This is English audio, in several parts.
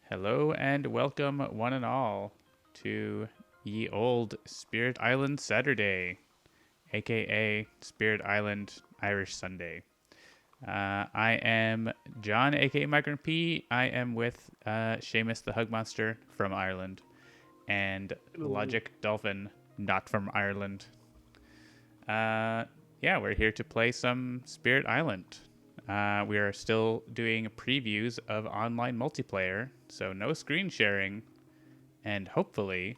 Hello and welcome, one and all, to Ye Old Spirit Island Saturday, aka Spirit Island Irish Sunday. I am John, aka Migrant P. I am with Seamus the Hug Monster from Ireland, and Hello. Logic Dolphin, not from Ireland. Yeah, we're here to play some Spirit Island. We are still doing previews of online multiplayer, so no screen sharing, and hopefully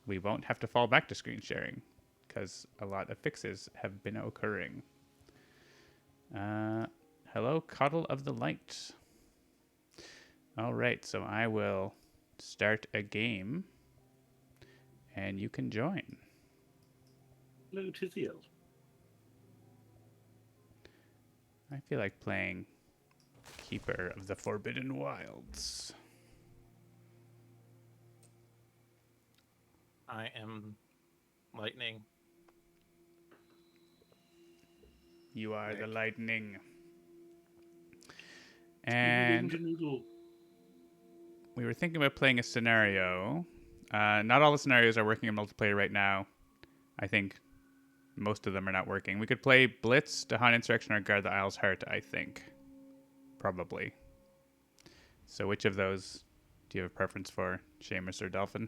we won't have to fall back to screen sharing because a lot of fixes have been occurring. Hello, Coddle of the Light. All right, so I will start a game, and you can join. Hello, Tiziel. I feel like playing Keeper of the Forbidden Wilds. I am lightning. You are the Nick. lightning. And And we were thinking about playing a scenario. Not all the scenarios are working in multiplayer right now. I think most of them are not working. We could play Blitz, Dahan Insurrection, or Guard the Isle's Heart, I think. Probably. So which of those do you have a preference for, Seamus or Dolphin?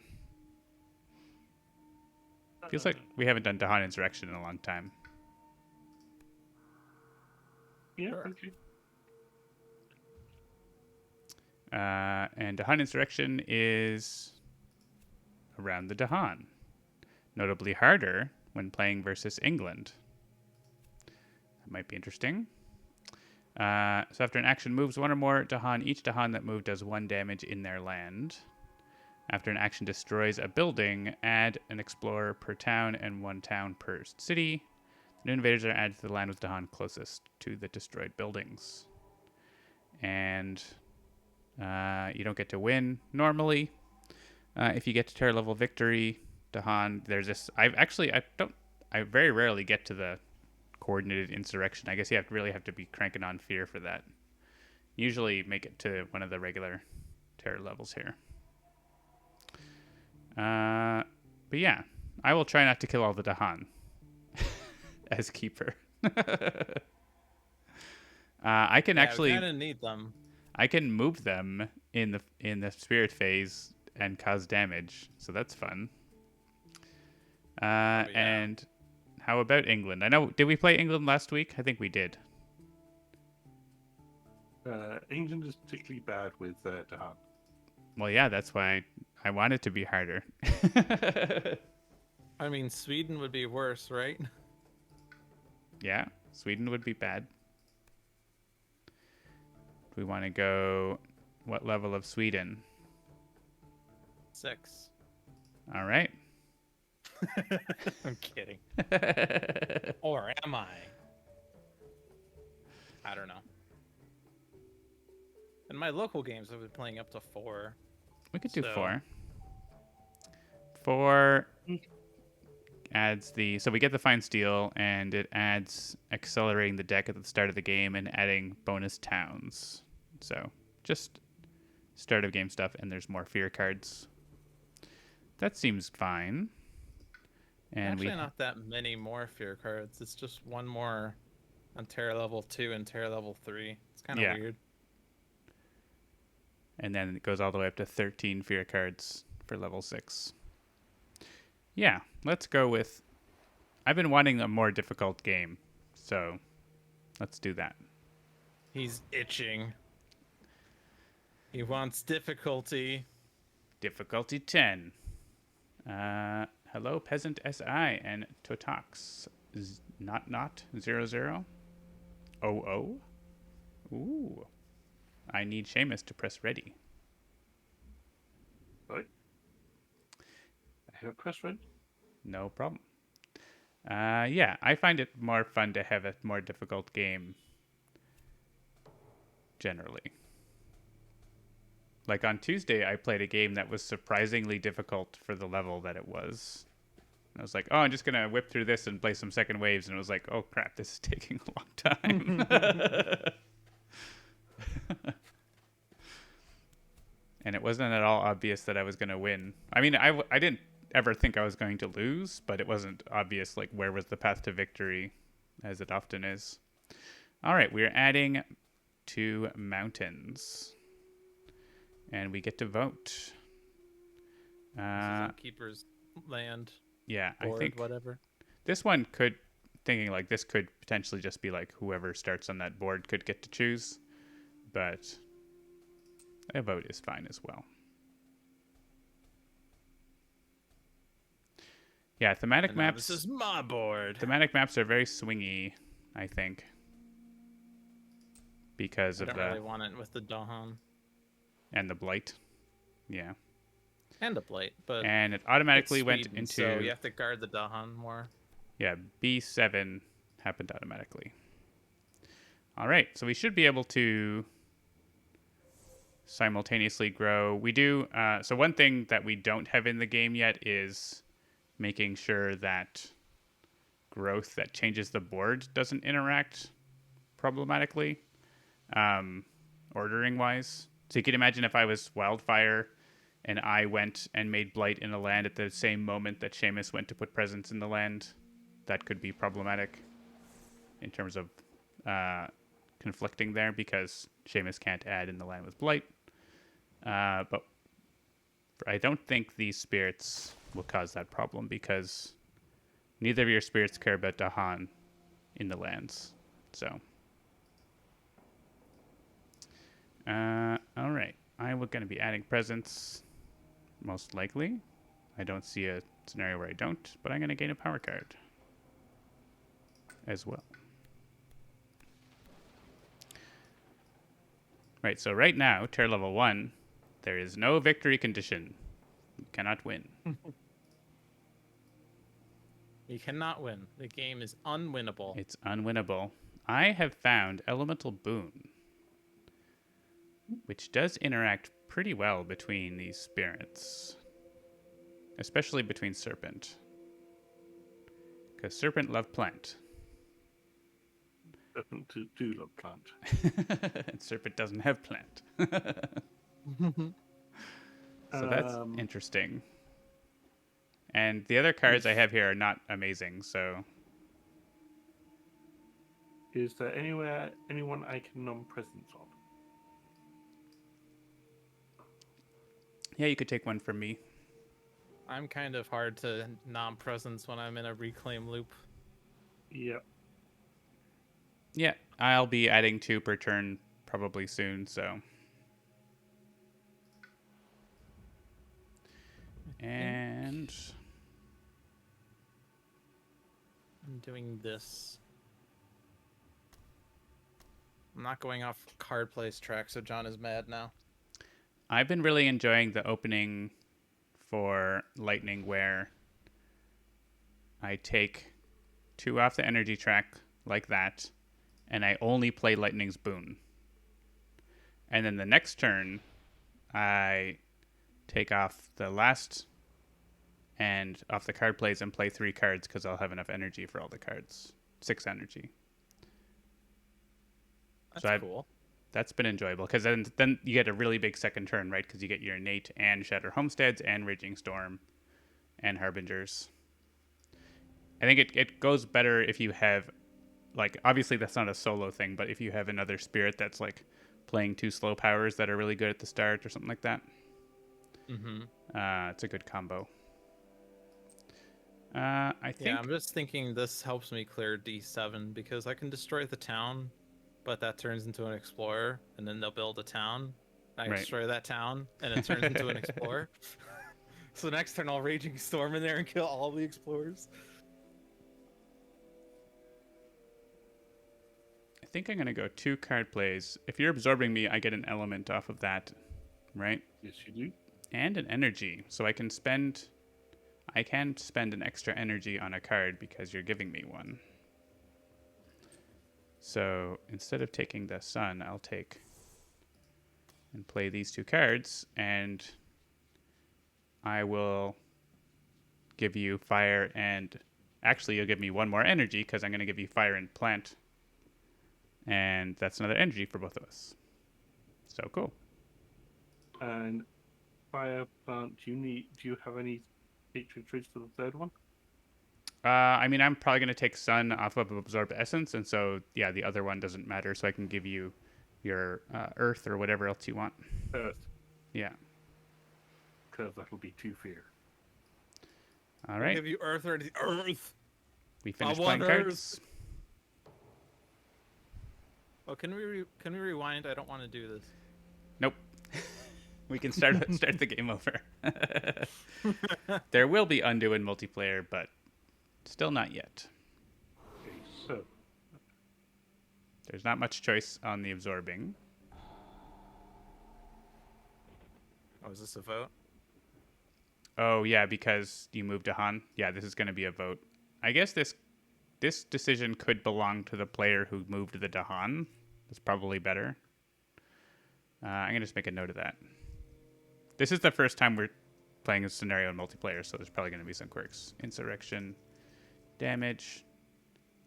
Feels like we haven't done Dahan Insurrection in a long time. yeah, Sure. okay. And Dahan Insurrection is around the Dahan. Notably harder when playing versus England. That might be interesting. So after an action moves one or more Dahan, each Dahan that moved does 1 damage in their land. After an action destroys a building, add an explorer per town and 1 town per city. New invaders are added to the land with Dahan closest to the destroyed buildings. And you don't get to win normally. If you get to terror level victory, Dahan, there's this. I very rarely get to the coordinated insurrection. I guess you really have to be cranking on fear for that. Usually make it to one of the regular terror levels here. But yeah, I will try not to kill all the Dahan as keeper. I can actually kind of need them. I can move them in the spirit phase and cause damage, so that's fun. Yeah. And how about England? I know. Did we play England last week? I think we did. England is particularly bad with Dahan. Well, yeah, that's why I want it to be harder. I mean, Sweden would be worse, right? Yeah, Sweden would be bad. Do we want to go what level of Sweden? 6. All right. I'm kidding. Or am I? I don't know. In my local games, I've been playing up to 4. We could do So- 4. 4 adds so we get the fine steel, and it adds accelerating the deck at the start of the game and adding bonus towns. So just start of game stuff, and there's more fear cards. That seems fine. And Actually, not that many more fear cards. It's just 1 more on terror level 2 and terror level 3. It's kind of weird. And then it goes all the way up to 13 fear cards for level 6. Yeah, let's go with... I've been wanting a more difficult game, so let's do that. He's itching. He wants difficulty. Difficulty 10. Hello, Peasant SI and Totox. Not 00. Oh. Ooh. I need Seamus to press ready. Right? I have a press run. No problem. Yeah, I find it more fun to have a more difficult game. Generally. Like on Tuesday, I played a game that was surprisingly difficult for the level that it was. I was like, oh, I'm just going to whip through this and play some second waves. And it was like, oh, crap, this is taking a long time. And it wasn't at all obvious that I was going to win. I mean, I didn't ever think I was going to lose, but it wasn't obvious, like, where was the path to victory, as it often is. All right, we're adding 2 mountains. And we get to vote. This is Keeper's land, Yeah, board, I think whatever. this one could, thinking like this could potentially just be like whoever starts on that board could get to choose. But a vote is fine as well. Yeah, thematic And now maps. This is my board. Thematic maps are very swingy, I think, because I of don't the really want it with the Dahan and the blight. Yeah, and the Blight, but and it automatically it's went Sweden, into so you have to guard the Dahan more. yeah, B7 happened automatically. All right, so we should be able to simultaneously grow. We do. So one thing that we don't have in the game yet is making sure that growth that changes the board doesn't interact problematically, ordering wise. So you can imagine if I was Wildfire and I went and made Blight in a land at the same moment that Seamus went to put presence in the land, that could be problematic in terms of conflicting there because Seamus can't add in the land with Blight. But I don't think these spirits will cause that problem because neither of your spirits care about Dahan in the lands. So, all right. I'm going to be adding presence, most likely. I don't see a scenario where I don't, but I'm going to gain a power card as well. Right, so right now, tier level 1, there is no victory condition. You cannot win. You cannot win. The game is unwinnable. It's unwinnable. I have found Elemental Boon, which does interact pretty well between these spirits, especially between Serpent, because Serpent love plant. Serpent do love plant. And Serpent doesn't have plant. So that's interesting. And the other cards I have here are not amazing, so... Is there anyone I can non-presence on? Yeah, you could take one from me. I'm kind of hard to non-presence when I'm in a reclaim loop. Yep. Yeah, I'll be adding 2 per turn probably soon, so... And... I'm doing this. I'm not going off card place track, so John is mad now. I've been really enjoying the opening for Lightning where I take 2 off the energy track like that, and I only play Lightning's Boon. And then the next turn, I take off the last and off the card plays and play 3 cards because I'll have enough energy for all the cards. 6 energy. That's cool. That's been enjoyable because then you get a really big second turn, right? Because you get your Innate and Shatter Homesteads and Raging Storm and Harbingers. I think it goes better if you have, like, obviously that's not a solo thing, but if you have another spirit that's like playing 2 slow powers that are really good at the start or something like that. Mm-hmm. It's a good combo. I think. Yeah, I'm just thinking this helps me clear D7 because I can destroy the town, but that turns into an explorer, and then they'll build a town. I Right. destroy that town, and it turns into an explorer. So next turn, I'll Raging Storm in there and kill all the explorers. I think I'm gonna go 2 card plays. If you're absorbing me, I get an element off of that, right? Yes, you do. And an energy, so I can spend an extra energy on a card because you're giving me one. So instead of taking the sun, I'll take and play these 2 cards, and I will give you fire and actually you'll give me 1 more energy because I'm going to give you fire and plant, and that's another energy for both of us. So cool. And fire plant. Do you have any hatred traits for the third one? I mean, I'm probably going to take sun off of absorb essence, and so yeah, the other one doesn't matter. So I can give you your earth or whatever else you want. Earth, Yeah. because that'll be 2 fear. All I'll right. give you Earth or the Earth. We finished want playing Earth. cards. Oh, can we rewind? I don't want to do this. Nope. We can start the game over. There will be undo in multiplayer, but still not yet. Okay, so There's not much choice on the absorbing. Oh, is this a vote? Oh yeah, because you moved to Han. Yeah, this is going to be a vote. I guess this decision could belong to the player who moved the Dahan. That's probably better. I'm going to just make a note of that. This is the first time we're playing a scenario in multiplayer, so there's probably going to be some quirks. Insurrection, damage,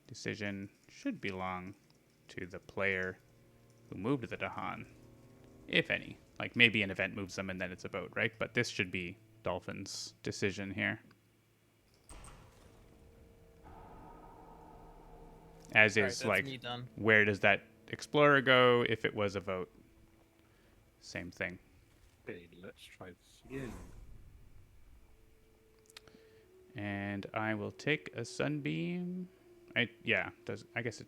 decision should belong to the player who moved the Dahan, if any. Like maybe an event moves them and then it's a vote, right? But this should be Dolphin's decision here. As Alright, is that's like, me done. where does that explorer go if it was a vote? Same thing. okay, let's try this again. And I will take a sunbeam. I guess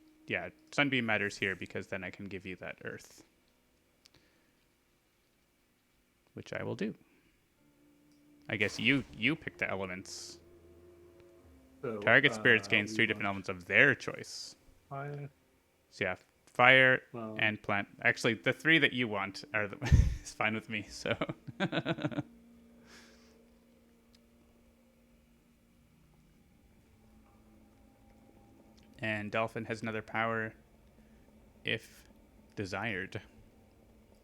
sunbeam matters here because then I can give you that earth, which I will do. I guess you pick the elements. So, Target spirits gains we 3 different want elements of their choice. Fire, So yeah, fire plant, and plant. Actually, the 3 that you want are is fine with me. So. And Dolphin has another power if desired.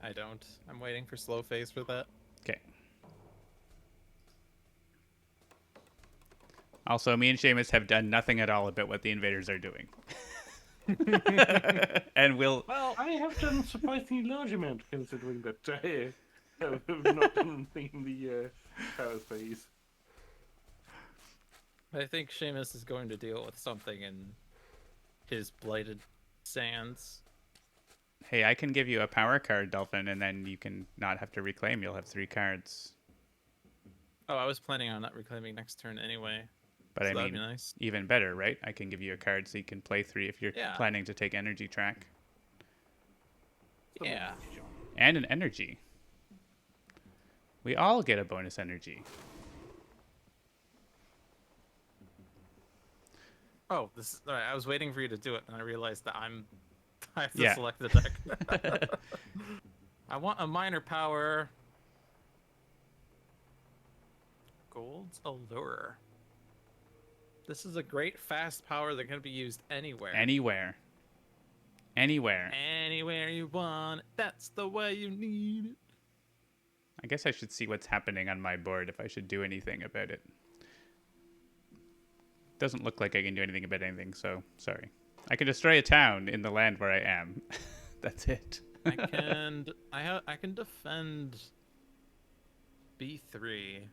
I don't. I'm waiting for slow phase for that. Okay. Also, me and Seamus have done nothing at all about what the invaders are doing. And we'll... Well, I have done surprisingly large amount considering that I have not done anything in the power phase. I think Seamus is going to deal with something in his blighted sands. Hey, I can give you a power card, Dolphin, and then you can not have to reclaim. You'll have 3 cards. Oh, I was planning on not reclaiming next turn anyway. But So I that'd mean, be nice. even better, right? I can give you a card so you can play 3 if you're Yeah. planning to take energy track. Yeah. And an energy. We all get a bonus energy. Oh, this is all right. I was waiting for you to do it, and I realized that I have to Yeah. select the deck. I want a minor power. Gold's Allure. This is a great fast power that can be used anywhere. Anywhere. Anywhere. Anywhere you want it. That's the way you need it. I guess I should see what's happening on my board if I should do anything about it. Doesn't look like I can do anything about anything, so sorry. I can destroy a town in the land where I am. That's it. I can defend B3.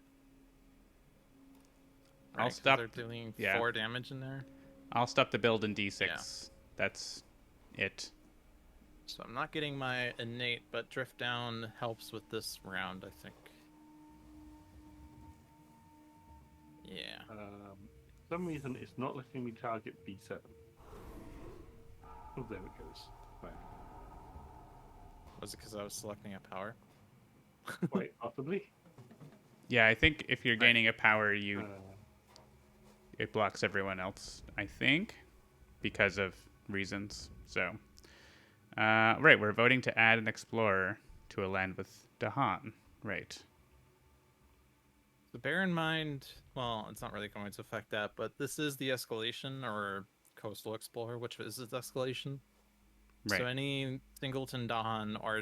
I'll Right, 'cause stop- They're doing yeah. 4 damage in there. I'll stop the build in D6. Yeah. That's it. So I'm not getting my innate, but drift down helps with this round, I think. Yeah. For some reason, it's not letting me target B7. Oh, there it goes. Right. Was it because I was selecting a power? Quite possibly. Yeah, I think if you're gaining a power, Uh, it blocks everyone else, I think, because of reasons. So, right, we're voting to add an explorer to a land with Dahan. Right. So bear in mind, well, it's not really going to affect that, but this is the escalation or coastal explorer, which is its escalation. Right. So any singleton Dahan or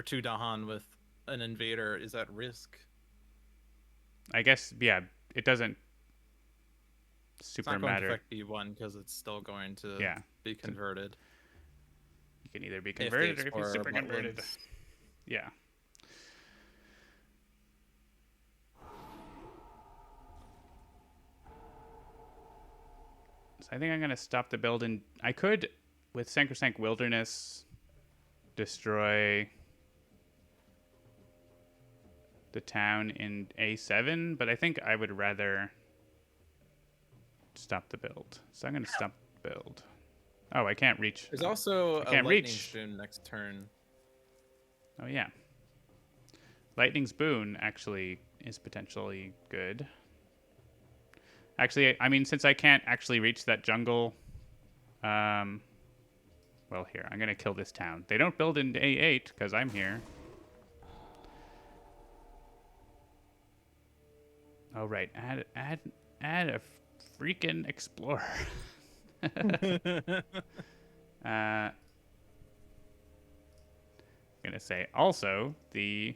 two Dahan with an invader is at risk. I guess, yeah, it doesn't It's super not going matter. to affect B1 because it's still going to Yeah. be converted. You can either be If the converted or if you explorer super converted. wins. Yeah. I think I'm gonna stop the build, and I could, with Sacrosanct Wilderness, destroy the town in A7, but I think I would rather stop the build. So I'm gonna stop the build. Oh, I can't reach. There's Oh, also I a can't lightning reach. boon next turn. Oh yeah. Lightning's Boon actually is potentially good. Actually, I mean, since I can't actually reach that jungle, well, here, I'm gonna kill this town. They don't build in A8 because I'm here. Oh right, add a freaking explorer. Gonna say also the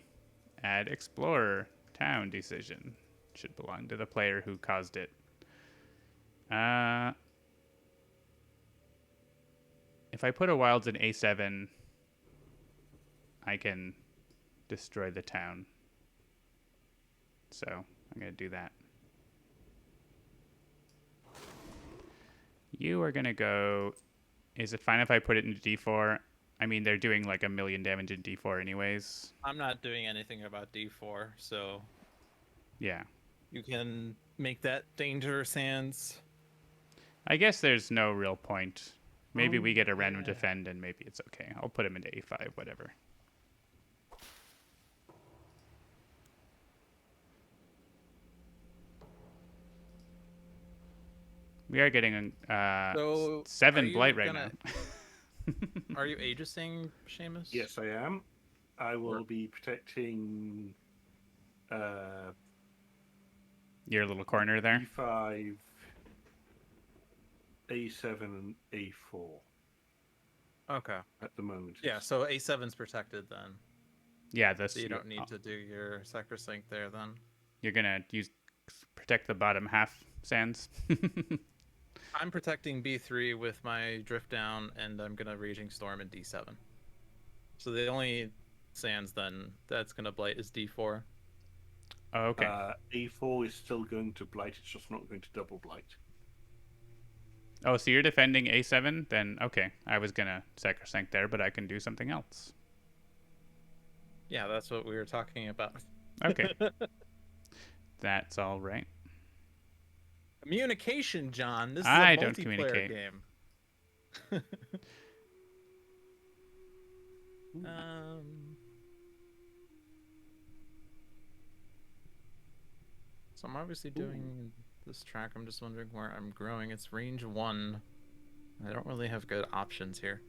add explorer town decision should belong to the player who caused it. If I put a wilds in A7, I can destroy the town. So I'm gonna do that. You are gonna go. Is it fine if I put it into D4? I mean, they're doing like 1,000,000 damage in D4 anyways. I'm not doing anything about D4, so Yeah. you can make that dangerous hands. I guess there's no real point. Maybe we get a random yeah. defend and maybe it's okay. I'll put him into A5, whatever. We are getting So, 7 are you blight right gonna- now. Are you Aegising, Seamus? Yes, I am. I will Or- be protecting Your little corner there. E5, A7, and A4 Okay. at the moment. Yeah, so A7's protected then. Yeah, this So you don't need to do your sacrosanct there then. You're gonna protect the bottom half sands. I'm protecting B3 with my drift down, and I'm gonna Raging Storm in D7. So the only sands then that's gonna blight is D4. Oh, okay. A4 is still going to blight. It's just not going to double blight. Oh, so you're defending A7? Then okay. I was gonna sacrosanct there, but I can do something else. Yeah, that's what we were talking about. Okay. That's all right. Communication, John. This is I a don't multiplayer communicate. game. So I'm obviously doing this track. I'm just wondering where I'm growing. It's range 1. I don't really have good options here.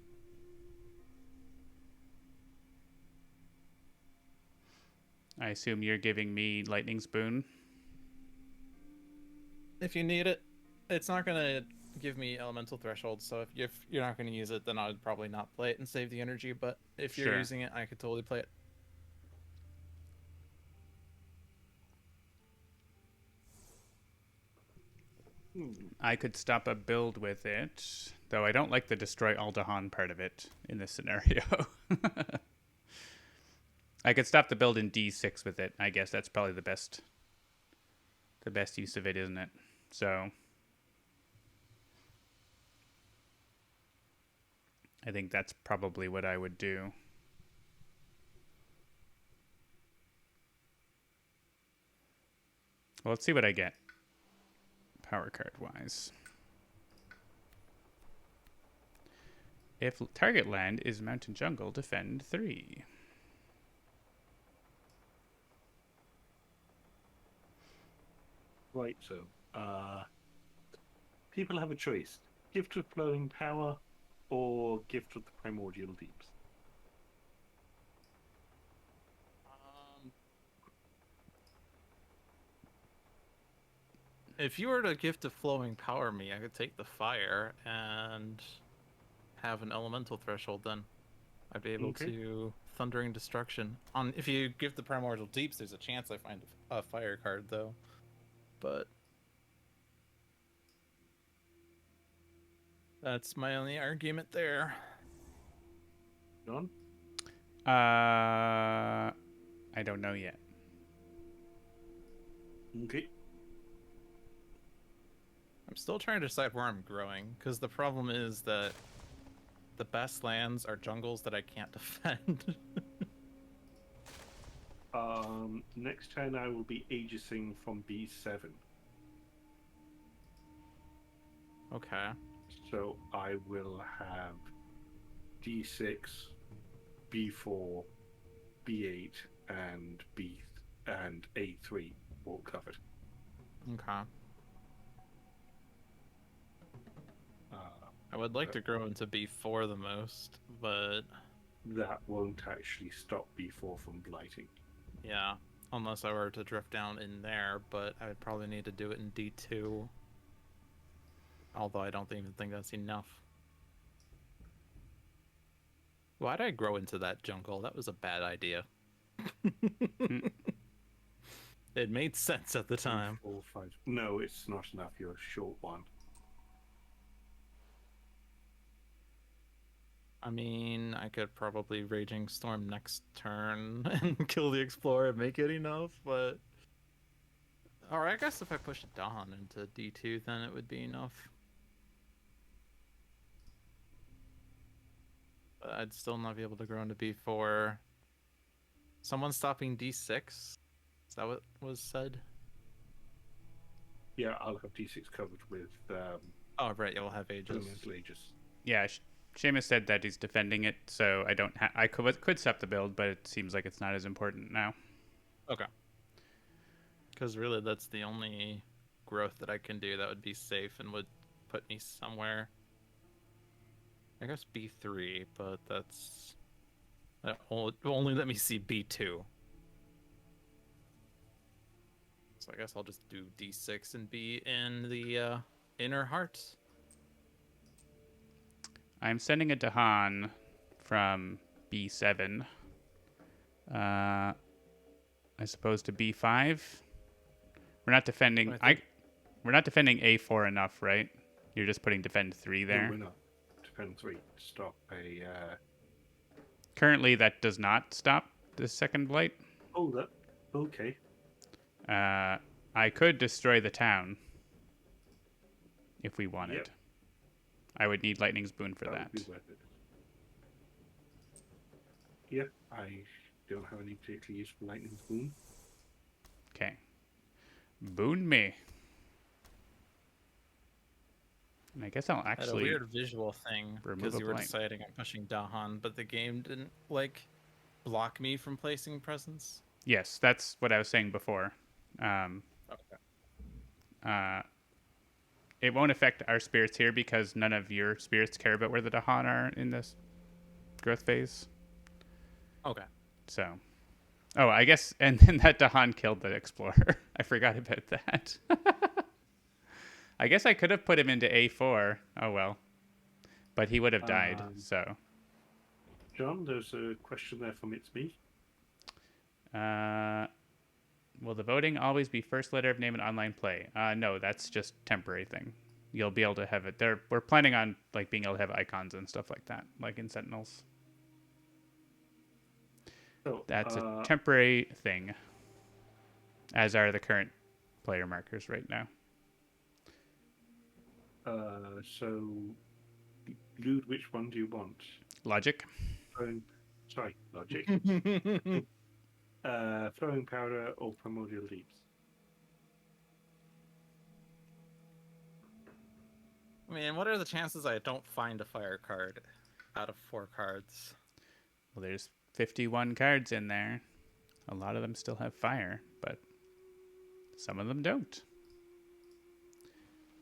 I assume you're giving me Lightning's Boon. If you need it, it's not gonna give me elemental threshold. So if you're not gonna use it, then I would probably not play it and save the energy. But if you're Sure. using it, I could totally play it. I could stop a build with it, though I don't like the destroy Aldehan part of it in this scenario. I could stop the build in D6 with it. I guess that's probably the best use of it, isn't it? So I think that's probably what I would do. Well, let's see what I get power card wise. If target land is mountain jungle, defend 3. Right, so people have a choice: Gift of Flowing Power or Gift of the Primordial Deeps. If you were to gift of flowing power me, I could take the fire and have an elemental threshold. Then I'd be able Okay. to thundering destruction. If you give the primordial deeps, there's a chance I find a fire card though. But that's my only argument there. John? I don't know yet. Okay. I'm still trying to decide where I'm growing, because the problem is that the best lands are jungles that I can't defend. Next turn I will be Aegising from B7. Okay. So I will have D6, B4, B8, and A3 all covered. Okay. Uh, I would like to grow into B4 the most, but that won't actually stop B4 from blighting. yeah, unless I were to drift down in there, but I would probably need to do it in D2. Although I don't even think that's enough. Why did I grow into that jungle? That was a bad idea. It made sense at the time. 4, 5. No, it's not enough. You're a short one. I mean, I could probably Raging Storm next turn and kill the Explorer and make it enough, but... Or I guess if I push Dawn into D2, then it would be enough. But I'd still not be able to grow into B4. Someone's stopping D6? Is that what was said? Yeah, I'll have D6 covered with Oh, right, you'll have Aegis. elemental Aegis. Yeah, Seamus said that he's defending it, so I don't. I could stop the build, but it seems like it's not as important now. Okay. Because really, that's the only growth that I can do that would be safe and would put me somewhere. I guess B3, but that's... That only let me see B2. So I guess I'll just do D6 and be in the inner hearts. I'm sending a Dahan from B7. I suppose to B5. We're not defending. We're not defending A4 enough, right? You're just putting defend 3 there. No, we're not. Defend 3. Stop a. Currently, that does not stop the second blight. Oh, that. Okay. I could destroy the town if we wanted. Yep. I would need Lightning's Boon for that. Would be worth it. Yep, I don't have any particularly useful Lightning's Boon. Okay. Boon me. And I guess I'll I had a actually... weird visual thing remove because a you were blight. deciding on pushing Dahan, but the game didn't, like, block me from placing presence. Yes, that's what I was saying before. Okay. It won't affect our spirits here because none of your spirits care about where the Dahan are in this growth phase. Okay. So, oh, I guess, and then that Dahan killed the Explorer. I forgot about that. I guess I could have put him into A4. Oh well, but he would have died. So, John, there's a question there from It's Me. will the voting always be first letter of name in online play? No, that's just temporary thing. You'll be able to have it there. We're planning on like being able to have icons and stuff like that, like in Sentinels. So, That's a temporary thing, as are the current player markers right now. So, Lude, which one do you want? Logic. Logic. Flowing Powder or Primordial Deeps? I mean, what are the chances I don't find a fire card out of 4 cards? Well, there's 51 cards in there. A lot of them still have fire, but some of them don't.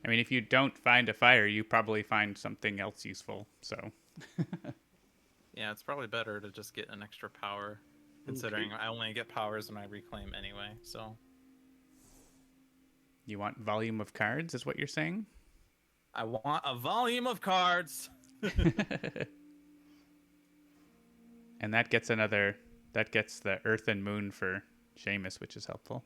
I mean, if you don't find a fire, you probably find something else useful. So, Yeah, it's probably better to just get an extra power, considering I only get powers when I reclaim anyway, so... You want volume of cards, is what you're saying? I want a volume of cards! And that gets the Earth and Moon for Seamus, which is helpful.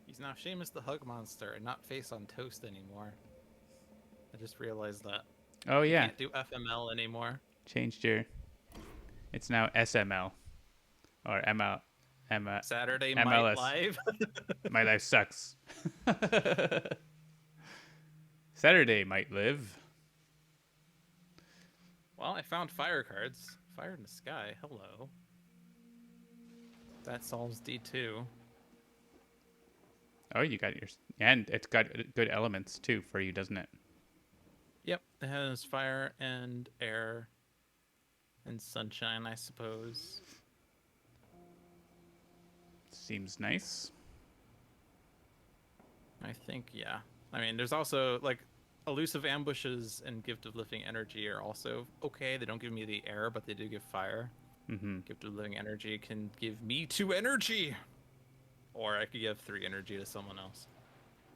He's now Seamus the Hug Monster and not Face on Toast anymore. I just realized that. Oh yeah, Can't do FML anymore. changed your It's now SML or ML. Saturday Night MLS. Live. My life sucks. Saturday might live. Well, I found fire cards. Fire in the sky. Hello. That solves D2. Oh, you got yours. And it's got good elements, too, for you, doesn't it? Yep, it has fire and air and sunshine, I suppose. Seems nice. I think, yeah. I mean, there's also, like, elusive ambushes and gift of living energy are also okay. They don't give me the air, but they do give fire. Mm-hmm. Gift of living energy can give me 2 energy! Or I could give 3 energy to someone else.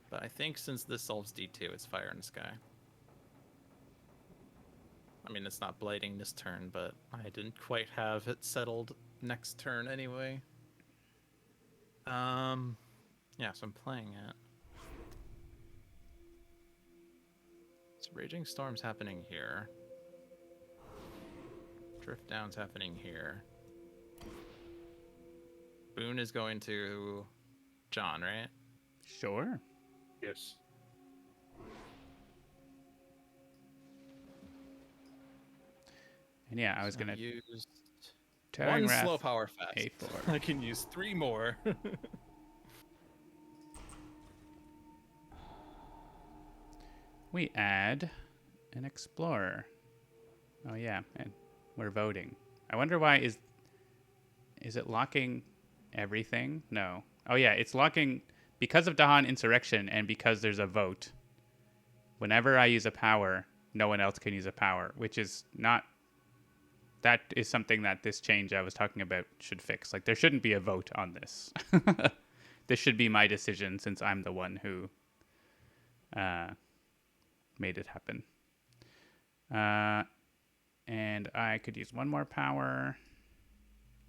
But I think since this solves D2, it's fire in the sky. I mean, it's not blighting this turn, but I didn't quite have it settled next turn anyway. Yeah, so I'm playing it. So Raging Storm's happening here. Drift Down's happening here. Boone is going to John, right? Sure. Yes. And yeah, I was So going to... use Towering one Wrath, slow power fast. A4. I can use 3 more. We add an Explorer. Oh, yeah, and we're voting. I wonder why is it locking everything? No. Oh, yeah, it's locking... Because of Dahan Insurrection and because there's a vote, whenever I use a power, no one else can use a power, which is not... That is something that this change I was talking about should fix. Like, there shouldn't be a vote on this. This should be my decision since I'm the one who made it happen. And I could use one more power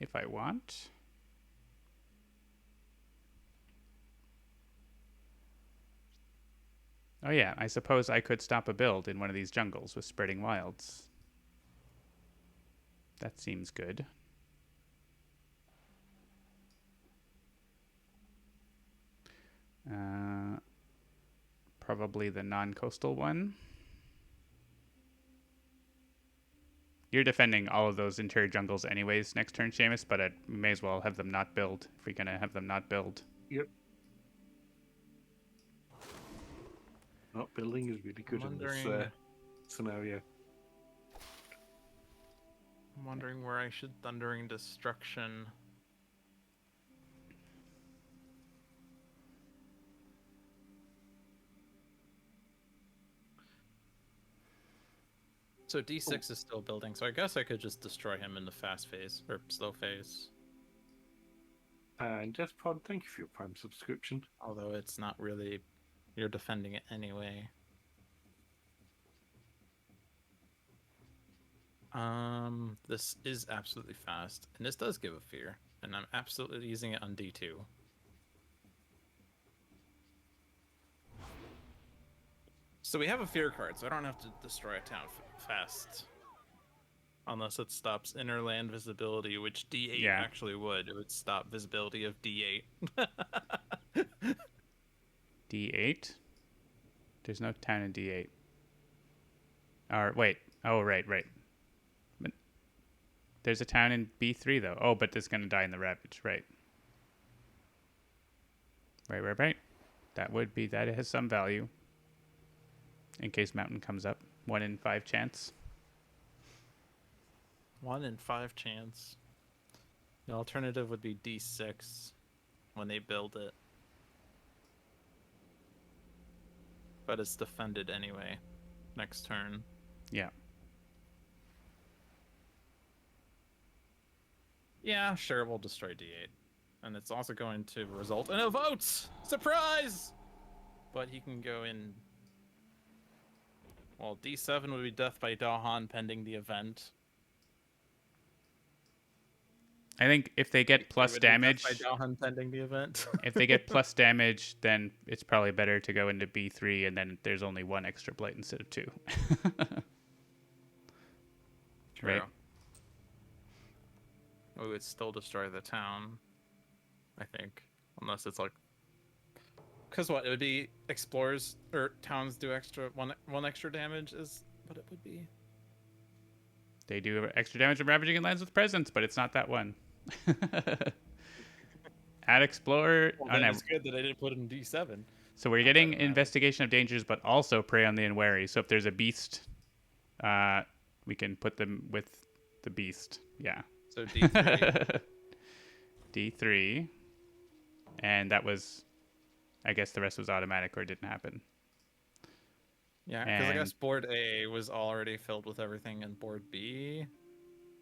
if I want. Oh yeah, I suppose I could stop a build in one of these jungles with Spreading Wilds. That seems good. Probably the non-coastal one. You're defending all of those interior jungles anyways next turn, Seamus, but I may as well have them not build if we're going to have them not build. Yep. Not building is really good in this scenario. I'm wondering where I should Thundering Destruction. So D6 is still building, so I guess I could just destroy him in the fast phase, or slow phase. And Death Pod, thank you for your Prime subscription. Although it's not really... You're defending it anyway. This is absolutely fast, and this does give a fear, and I'm absolutely using it on D2. So we have a fear card, so I don't have to destroy a town fast. Unless it stops inner land visibility, which D8 actually would. It would stop visibility of D8. D8? There's no town in D8. Or, wait. Oh, right. But there's a town in B3, though. Oh, but it's going to die in the Ravage. Right. Right. That has some value. In case Mountain comes up. 1 in 5 chance. 1 in 5 chance. The alternative would be D6 when they build it. But it's defended anyway. Next turn. Yeah. Yeah, sure, we'll destroy D8. And it's also going to result in a vote! Surprise! But he can go in... Well, D7 would be death by Dahan pending the event. I think if they get plus damage... Death by Dahan pending the event. If they get plus damage, then it's probably better to go into B3, and then there's only 1 extra blight instead of 2. True. Right? we would still destroy the town, I think. Unless it's like... Because what? It would be explorers or towns do one extra damage is what it would be. They do extra damage when ravaging in lands with presence, but it's not that one. Add explorer. Well, Oh, then no. it's good that I didn't put it in D7. So we're getting Doesn't matter. investigation of dangers, but also prey on the unwary. So if there's a beast, we can put them with the beast. Yeah. So D3. D3. And that was, I guess the rest was automatic or didn't happen. Yeah, because I And- guess board A was already filled with everything, and board B,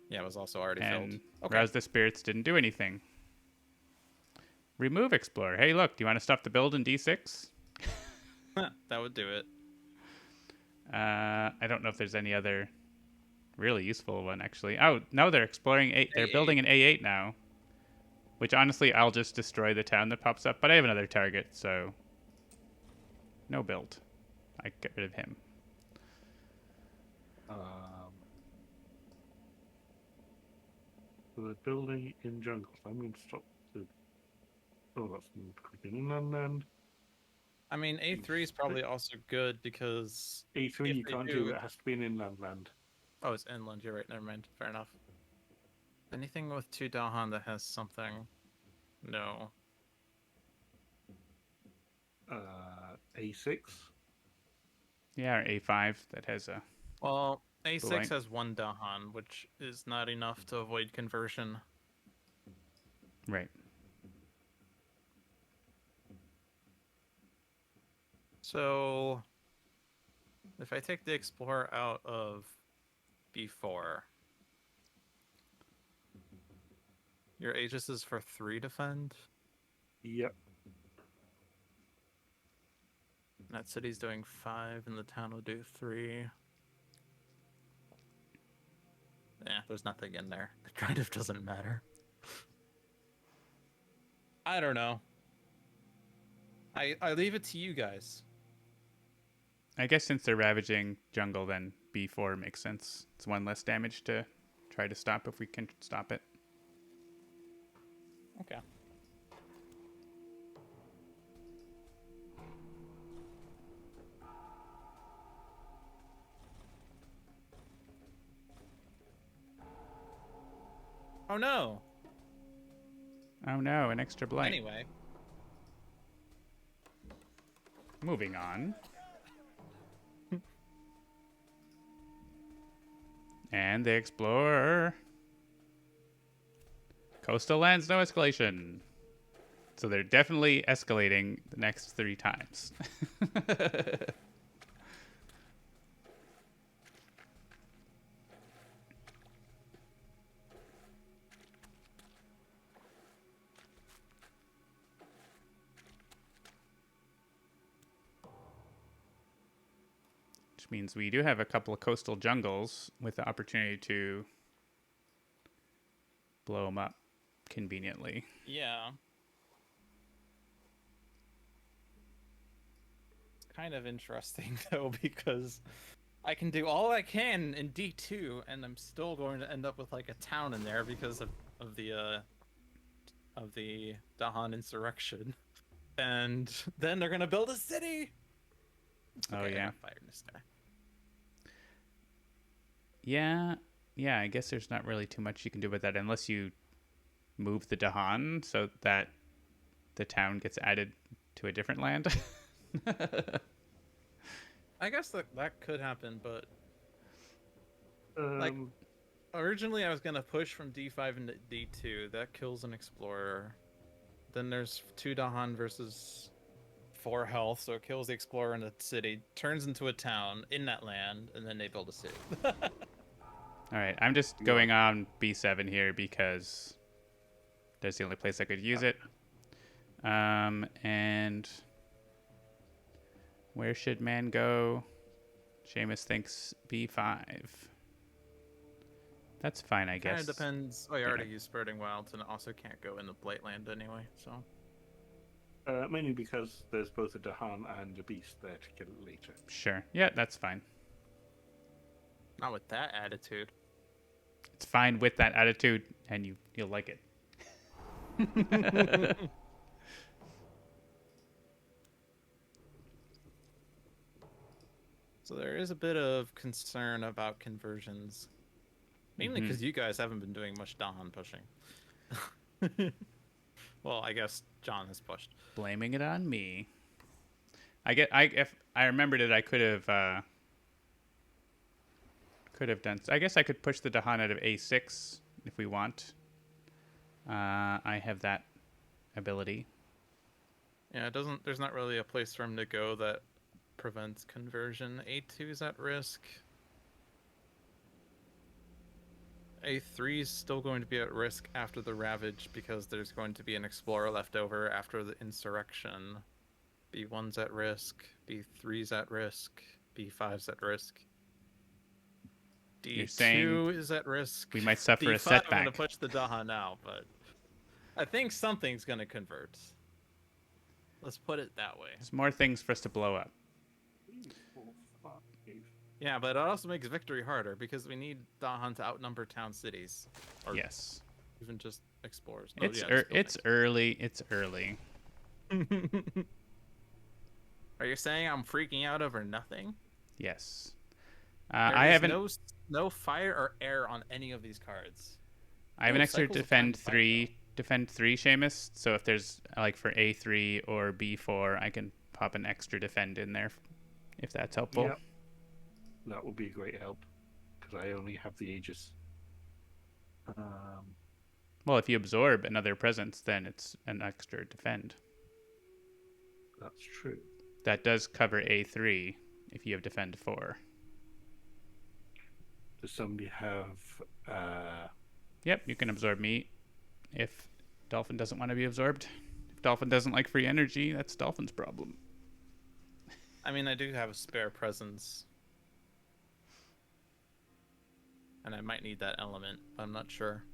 yeah, was also already And filled. Okay. Rouse the Spirits didn't do anything. Remove Explorer. Hey, look, do you want to stuff the build in D6? That would do it. I don't know if there's any other really useful one, actually. Oh, no, they're exploring eight. They're A8. building an A8 now. Which, honestly, I'll just destroy the town that pops up. But I have another target, so... No build. I get rid of him. So they're building in jungle. So I'm going to stop the. Oh, that's not clicking inland land. I mean, A3 is probably also good because... A3 If you they can't do- do. It has to be an inland land. Oh, it's inland. You're right. Never mind. Fair enough. Anything with 2 Dahan that has something? No. A6. Yeah, or A5 that has a... Well, A6 Right. has 1 Dahan, which is not enough to avoid conversion. Right. So, if I take the Explorer out of B4, your Aegis is for 3 defend. Yep. That city's doing 5, and the town will do 3. Yeah, there's nothing in there. It kind of doesn't matter. I don't know. I leave it to you guys. I guess since they're ravaging jungle, then B4 makes sense. It's 1 less damage to try to stop if we can stop it. Okay. Oh no. Oh no, an extra blight. Anyway, Moving on. And they explore coastal lands, no escalation. So they're definitely escalating the next 3 times. Which means we do have a couple of coastal jungles with the opportunity to blow them up conveniently. yeah. Kind of interesting though, because I can do all I can in D2, and I'm still going to end up with like a town in there because of the Dahan insurrection, and then they're gonna build a city. Oh, Okay, yeah. I'm firing this guy. Yeah, I guess there's not really too much you can do with that unless you move the Dahan so that the town gets added to a different land. I guess that could happen, but Um, originally I was gonna push from D5 into D2. That kills an explorer. Then there's 2 Dahan versus 4 health, so it kills the explorer in the city, turns into a town in that land, and then they build a city. All right, I'm just going on B7 here because that's the only place I could use it. And where should man go? Seamus thinks B5. That's fine, I Kind guess. of depends. Oh, you already Yeah. used Spreading Wilds, and it also can't go in the Blight Land anyway. So mainly because there's both a Dahan and a beast there to kill it later. Sure. Yeah, that's fine. not with that attitude. It's fine with that attitude, and you'll like it. So there is a bit of concern about conversions, mainly because you guys haven't been doing much Dahan pushing. Well, I guess John has pushed. Blaming it on me. If I remembered it, I could have done. I guess I could push the Dahan out of A6 if we want. I have that ability. Yeah, it doesn't. There's not really a place for him to go that prevents conversion. A2 is at risk. A3 is still going to be at risk after the Ravage because there's going to be an Explorer left over after the Insurrection. B1's at risk. B3's at risk. B5's at risk. You're saying D2 is at risk. we might suffer a D5, setback. I'm going to push the Daha now, but I think something's going to convert. Let's put it that way. There's more things for us to blow up. 3, 4, 5. Yeah, but it also makes victory harder because we need Dahan to outnumber town cities. Or Yes. even just explorers. It's Oh, yeah, it's early. It's early. Are you saying I'm freaking out over nothing? Yes. There I is haven't. no fire or air on any of these cards. I have an No extra cycles of defend time to fight, three Seamus. So if there's like for A3 or B4, I can pop an extra defend in there, if that's helpful. Yep. That would be a great help because I only have the Aegis. Well, if you absorb another presence, then it's an extra defend. That's true. That does cover A3 if you have defend 4. Does somebody have? Yep, you can absorb me if Dolphin doesn't want to be absorbed. If Dolphin doesn't like free energy, that's Dolphin's problem. I mean, I do have a spare presence. And I might need that element, but I'm not sure.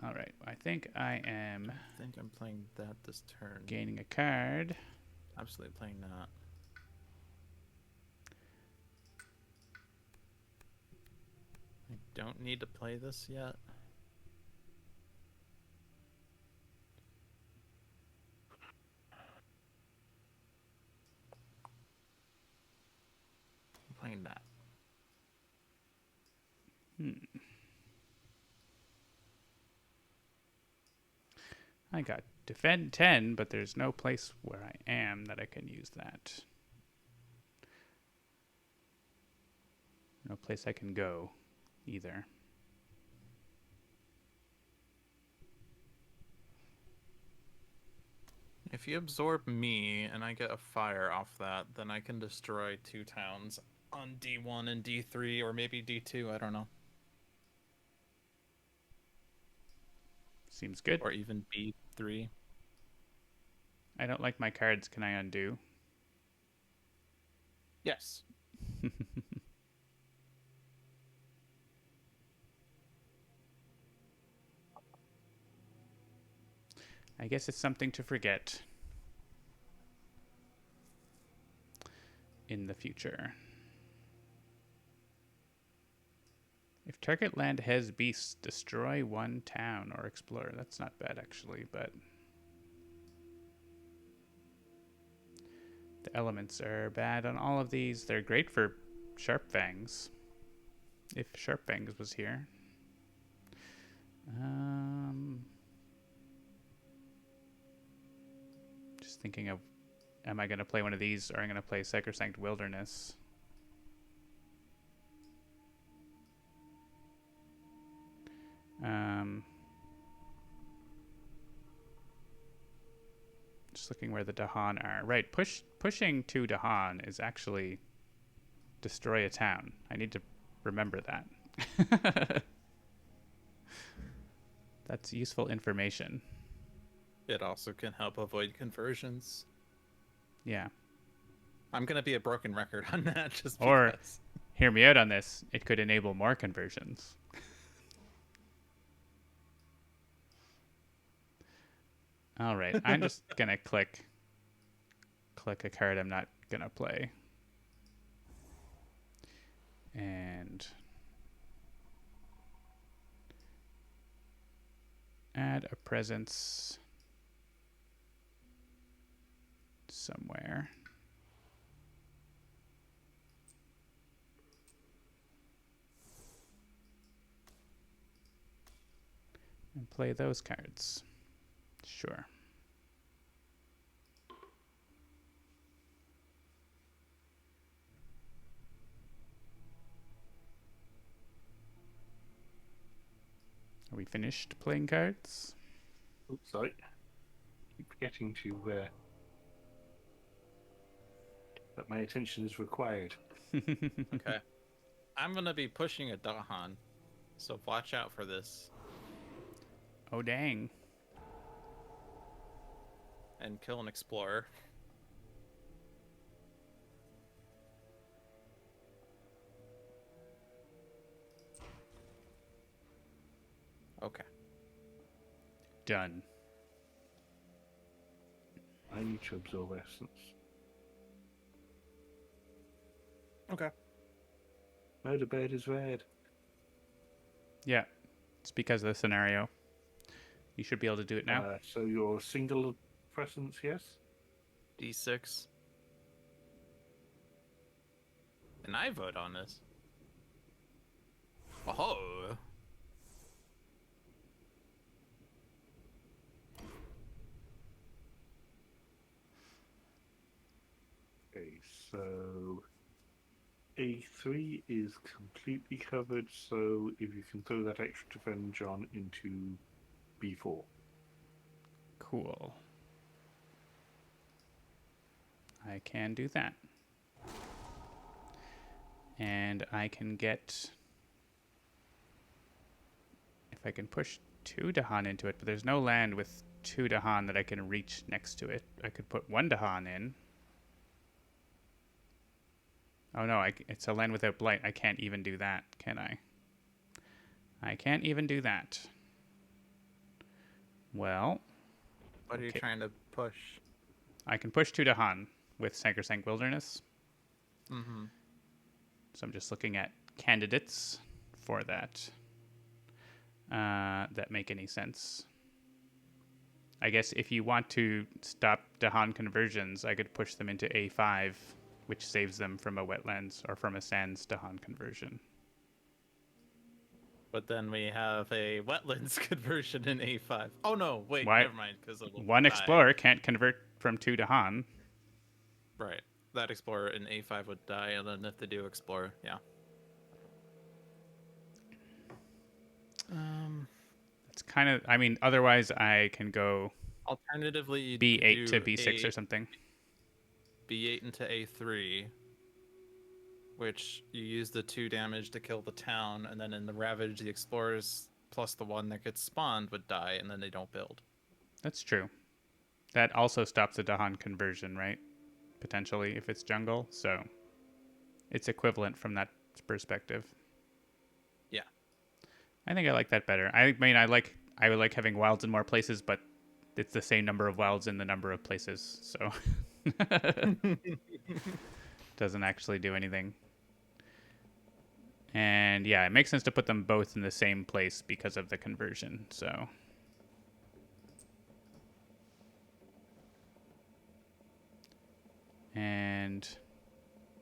All right, I think I am I think I'm playing that this turn. gaining a card. Absolutely playing that. I don't need to play this yet. I'm playing that. I got defend 10, but there's no place where I am that I can use that. No place I can go either. If you absorb me and I get a fire off that, then I can destroy 2 towns on D1 and D3, or maybe D2, I don't know. Seems good. Or even B3. I don't like my cards. Can I undo? Yes. I guess it's something to forget in the future. If target land has beasts, destroy 1 town or explore. That's not bad, actually, but the elements are bad on all of these. They're great for Sharp Fangs, if Sharp Fangs was here. Just thinking of, am I going to play one of these, or am I going to play Sacrosanct Wilderness? Just looking where the Dahan are. Right, pushing to Dahan is actually destroy a town. I need to remember that. That's useful information. It also can help avoid conversions. Yeah. I'm going to be a broken record on that just Or, because. hear me out on this, it could enable more conversions. All right, I'm just going to click a card I'm not going to play. And add a presence somewhere. And play those cards. Sure. Are we finished playing cards? Oops, sorry. Keep forgetting to that my attention is required. Okay. I'm gonna be pushing a Dahan, so watch out for this. Oh, dang. And kill an explorer. Okay. Done. I need to absorb essence. Okay. Murder bird is red. Yeah. It's because of the scenario. You should be able to do it now. So your single presence, yes? D6. And I vote on this. Oh. Okay, so A3 is completely covered, so if you can throw that extra defense on into B4. Cool. I can do that. And I can get... If I can push 2 Dahan into it, but there's no land with 2 Dahan that I can reach next to it. I could put 1 Dahan in. Oh no, it's a land without blight. I can't even do that, can I? I can't even do that. Well... What are you Okay. trying to push? I can push 2 Dahan with Sacrosanct Wilderness. Mm-hmm. So I'm just looking at candidates for that that make any sense. I guess if you want to stop Dahan conversions, I could push them into A5, which saves them from a wetlands or from a sands Dahan conversion. But then we have a wetlands conversion in A5. Oh no, wait, Why- never mind, because One explorer can't convert from 2 Dahan. Right. That explorer in A5 would die, and then if they do explore, yeah. It's kind of, I mean, otherwise I can go Alternatively, you B8 to do B6 or something. B8 into A3, which you use the 2 damage to kill the town, and then in the Ravage, the explorers plus the 1 that gets spawned would die, and then they don't build. That's true. That also stops a Dahan conversion, right? Potentially, if it's jungle. So it's equivalent from that perspective. Yeah. I think I like that better. I mean, I would like having wilds in more places, but it's the same number of wilds in the number of places, so doesn't actually do anything. And yeah, it makes sense to put them both in the same place because of the conversion. So and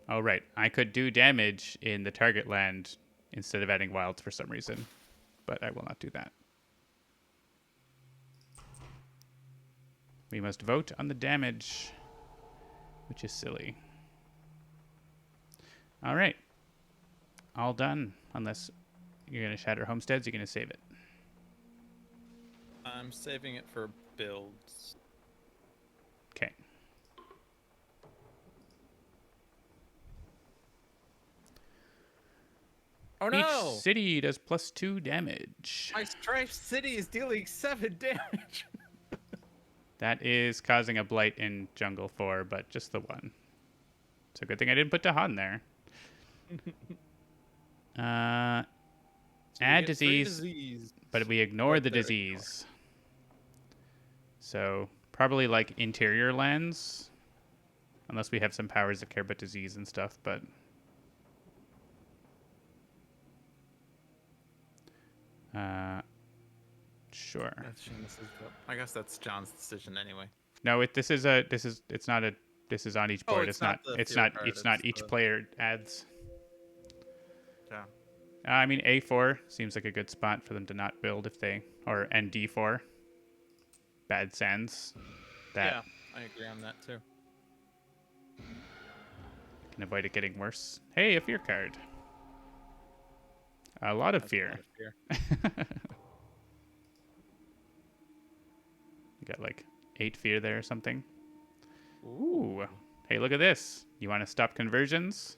oh right, I could do damage in the target land instead of adding wilds for some reason, but I will not do that. We must vote on the damage, which is silly. All right. All done. Unless you're going to shatter homesteads, you're going to save it. I'm saving it for builds. Okay. Oh no! Each city does +2 damage. My Strife City is dealing 7 damage! That is causing a blight in Jungle 4, but just the one. It's a good thing I didn't put Dahan there. Add disease, but we ignore the disease. So probably like interior lands, unless we have some powers that care about disease and stuff. But Sure. That's Seamus's vote. I guess that's John's decision anyway. No, it's not a this is on each Oh, board. it's not the It's field not card. it's not It's each the player adds. yeah. I mean A4 seems like a good spot for them to not build if they or ND4. Bad Sands. That Yeah, I agree on that too. can avoid it getting worse. Hey, a fear card. A lot of That's a fear. lot of fear. You got like 8 fear there or something. Ooh. Ooh. Hey, look at this. You want to stop conversions?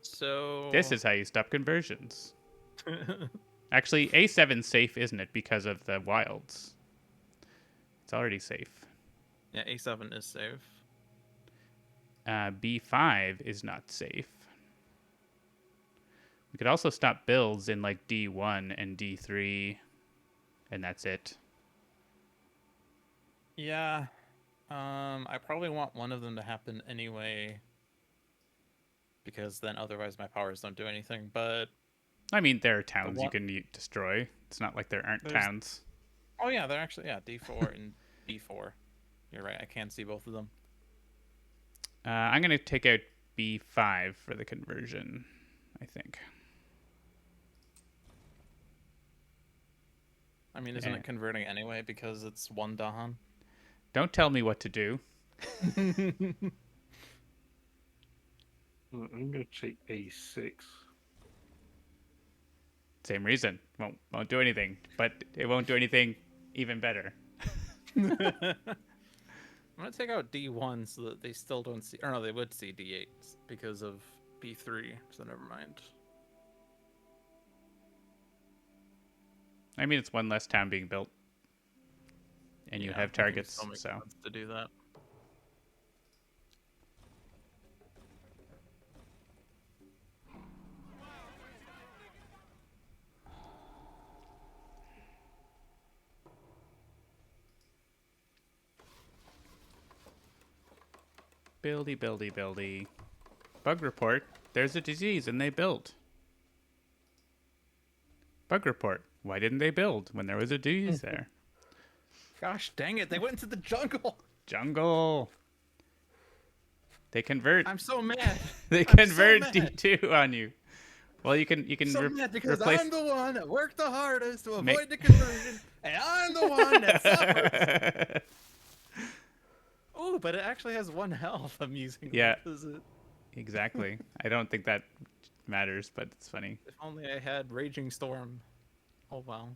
So This is how you stop conversions. Actually, A7's safe, isn't it? Because of the wilds. It's already safe. yeah, A7 is safe. B5 is not safe. We could also stop builds in like D1 and D3, and that's it. Yeah. I probably want one of them to happen anyway. Because then otherwise my powers don't do anything. But I mean, there are the towns you one can destroy. It's not like there aren't there's towns. oh yeah, they're actually D4 and B4. You're right, I can't see both of them. I'm going to take out B5 for the conversion, I think. I mean, isn't it converting anyway because it's one Dahan? Don't tell me what to do. I'm going to take A6. Same reason. Won't do anything, but it won't do anything even better. I'm gonna take out D1 so that they still don't see. Or no, they would see D8 because of B3. So never mind. I mean, it's one less town being built, and you Yeah, have I think it targets. still makes So sense to do that. buildy. Bug report. There's a disease, and they built. Bug report. Why didn't they build when there was a disease there? Gosh dang it! They went into the jungle. Jungle. They convert. I'm so mad. They I'm convert so mad. D2 on you. Well, you can So mad because replace. I'm the one that worked the hardest to Make- avoid the conversion, and I'm the one that suffers. Oh, but it actually has 1 health. I'm using. Yeah. Is it? Exactly. I don't think that matters, but it's funny. If only I had Raging Storm. Oh well.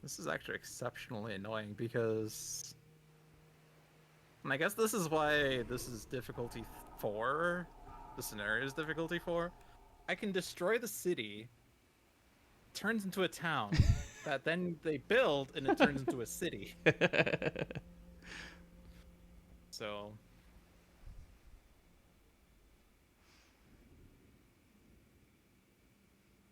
This is actually exceptionally annoying because, and I guess this is why this is difficulty 4. The scenario is difficulty 4. I can destroy the city. Turns into a town that then they build and it turns into a city. So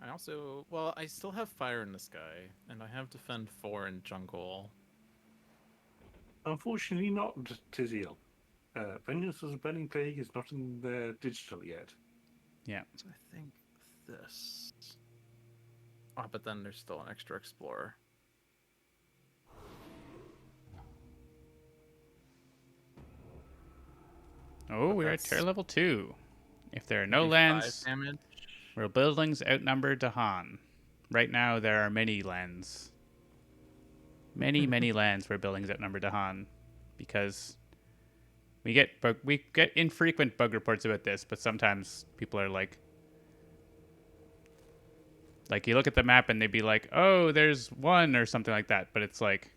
I also, well, I still have Fire in the Sky, and I have Defend 4 in Jungle. Unfortunately, not Tiziel. Vengeance of the Burning Plague is not in there digital yet. Yeah. So I think this. Oh, but then there's still an extra Explorer. Oh, But we're at that's tier level 2. If there are no maybe 5 lands, damage. where buildings outnumber Dahan. Right now, there are many lands. Many lands where buildings outnumber Dahan. Because we get infrequent bug reports about this, but sometimes people are like you look at the map and they'd be like, oh, there's 1 or something like that. But it's like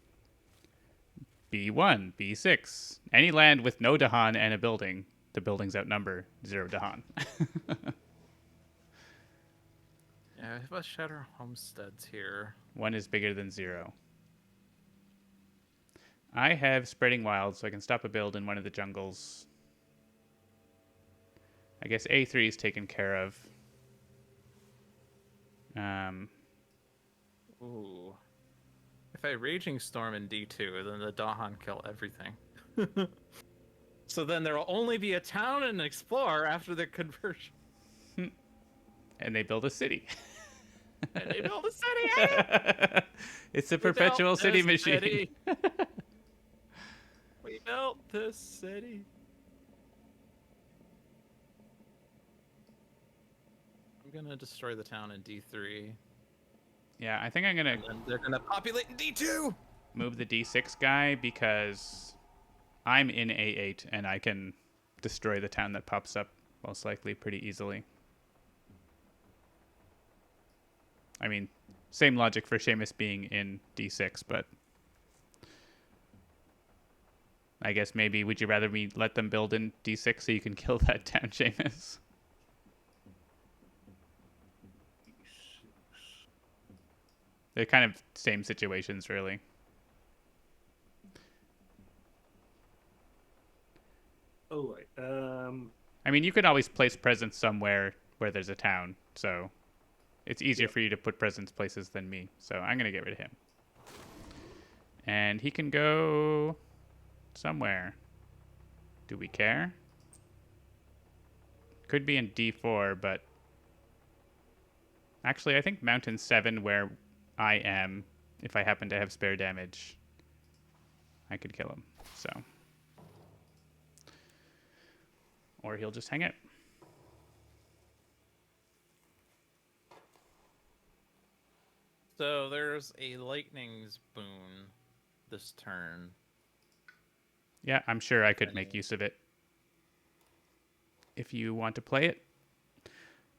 B1, B6. Any land with no Dahan and a building, the buildings outnumber 0 Dahan. Yeah, I have a Shatter Homesteads here. 1 is bigger than 0. I have Spreading Wild, so I can stop a build in one of the jungles. I guess A3 is taken care of. Ooh. If I Raging Storm in D2, then the Dahan kill everything. So then there will only be a town and an explorer after the conversion. And they build a city. And they build a city. It's a We built perpetual city this machine. city. We built this city. I'm gonna destroy the town in D3. Yeah, I think I'm gonna And then they're gonna populate in D2. move the D6 guy because I'm in A8 and I can destroy the town that pops up most likely pretty easily. I mean, same logic for Seamus being in D6, but I guess maybe would you rather me let them build in D6 so you can kill that town, Seamus? They're kind of same situations, really. Oh, right. I mean, you could always place presents somewhere where there's a town, so it's easier Yep. for you to put presents places than me. So I'm going to get rid of him. And he can go somewhere. Do we care? Could be in D4, but actually, I think Mountain 7, where I am, if I happen to have spare damage, I could kill him. So. Or he'll just hang out. So there's a lightning's boon this turn. Yeah, I'm sure I could make use of it. If you want to play it,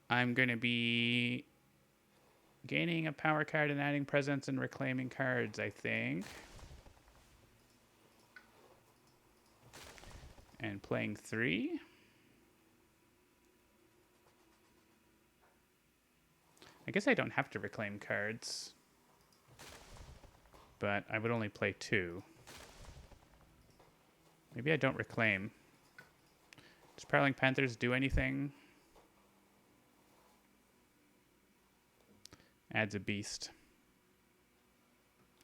I'm going to be gaining a power card and adding presence and reclaiming cards, I think. And playing 3. I guess I don't have to reclaim cards. But I would only play 2. Maybe I don't reclaim. Does Prowling Panthers do anything? Adds a beast.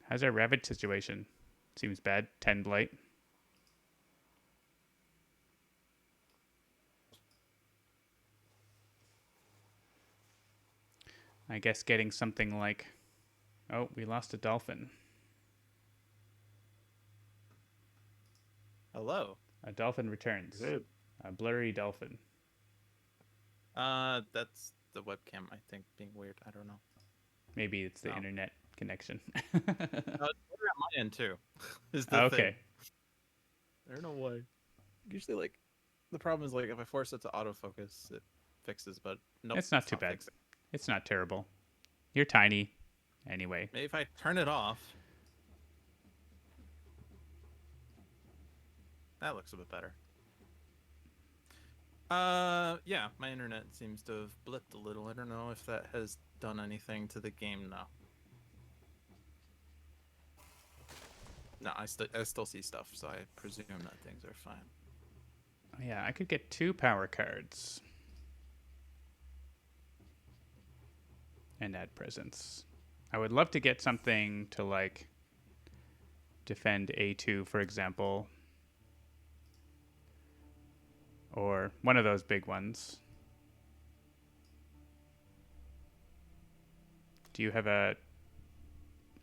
How's our Ravage situation? Seems bad. 10 blight. I guess getting something like... Oh, we lost a dolphin. Hello. A dolphin returns. Good. A blurry dolphin. That's the webcam, I think, being weird. I don't know. Maybe it's the Oh. internet connection. It's weird at my end too. Is the Okay. thing. I don't know why. Usually, like, the problem is like if I force it to autofocus, it fixes. But nope, It's not too bad. fixing. It's not terrible. You're tiny. Anyway. Maybe if I turn it off, that looks a bit better. Yeah, my internet seems to have blipped a little. I don't know if that has done anything to the game now. No, I still see stuff, so I presume that things are fine. Yeah, I could get 2 power cards. And add presence. I would love to get something to, like, defend A2, for example. Or one of those big ones. Do you have a...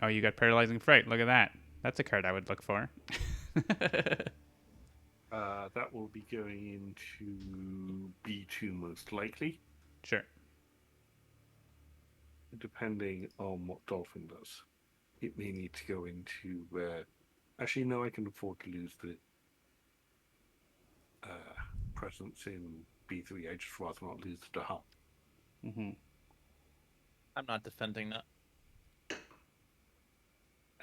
Oh, you got Paralyzing Fright. Look at that. That's a card I would look for. That will be going into B2 most likely, Sure. depending on what Dolphin does. It may need to go into... actually, no, I can afford to lose the presence in B3. I just rather not lose the Dahan. Mm-hmm. I'm not defending that.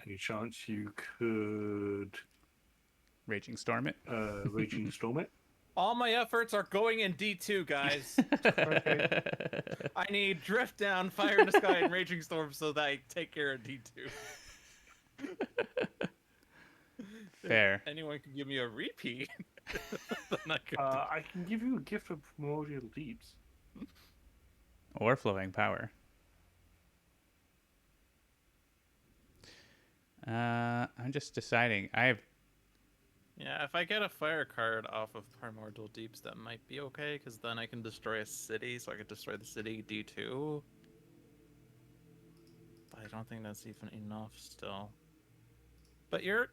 Any chance you could Raging Storm it. Raging Storm it? All my efforts are going in D2, guys. Okay. I need Drift Down, Fire in the Sky, and Raging Storm so that I take care of D2. Fair. Anyone can give me a repeat. Then I could I can give you a gift of Primordial Deeps. Or Flowing Power. I'm just deciding. Yeah, if I get a fire card off of Primordial Deeps, that might be okay, because then I can destroy a city, so I could destroy the city D2. But I don't think that's even enough still. But you're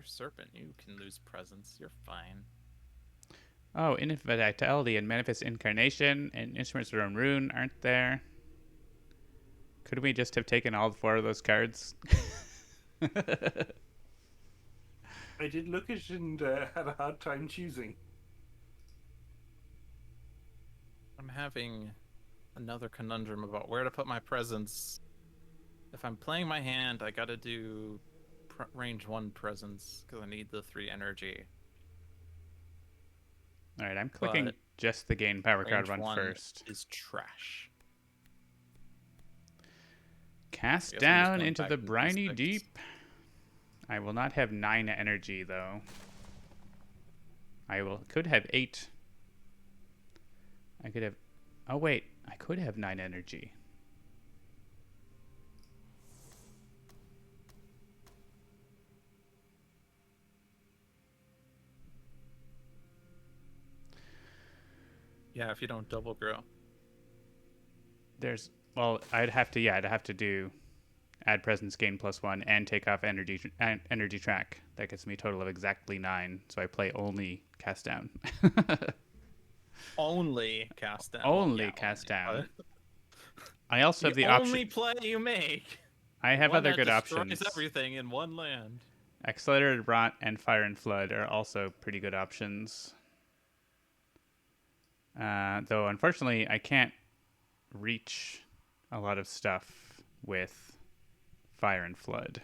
Serpent. You can lose presence. You're fine. Oh, Infinite Vitality and Manifest Incarnation and Instruments of Rune aren't there. Could we just have taken all 4 of those cards? I did look at it and had a hard time choosing. I'm having another conundrum about where to put my presence. If I'm playing my hand, I gotta do range 1 presence because I need the 3 energy. All right, I'm clicking But just the gain power card range one 1 first. is trash. Cast I guess I'm just down going into back the to briny D6. deep. I will not have 9 energy though. Could have 8. I could have. Oh wait, I could have 9 energy. Yeah, if you don't double grow. I'd have to do add presence gain +1 and take off energy track. That gets me a total of exactly 9. So I play only cast down. Only cast down. Well, Only yeah, cast only, down. but I also have the only option. play you make. I The have one other that good destroys options. everything in one land. Accelerated Rot and Fire and Flood are also pretty good options. Though, unfortunately, I can't reach a lot of stuff with Fire and Flood.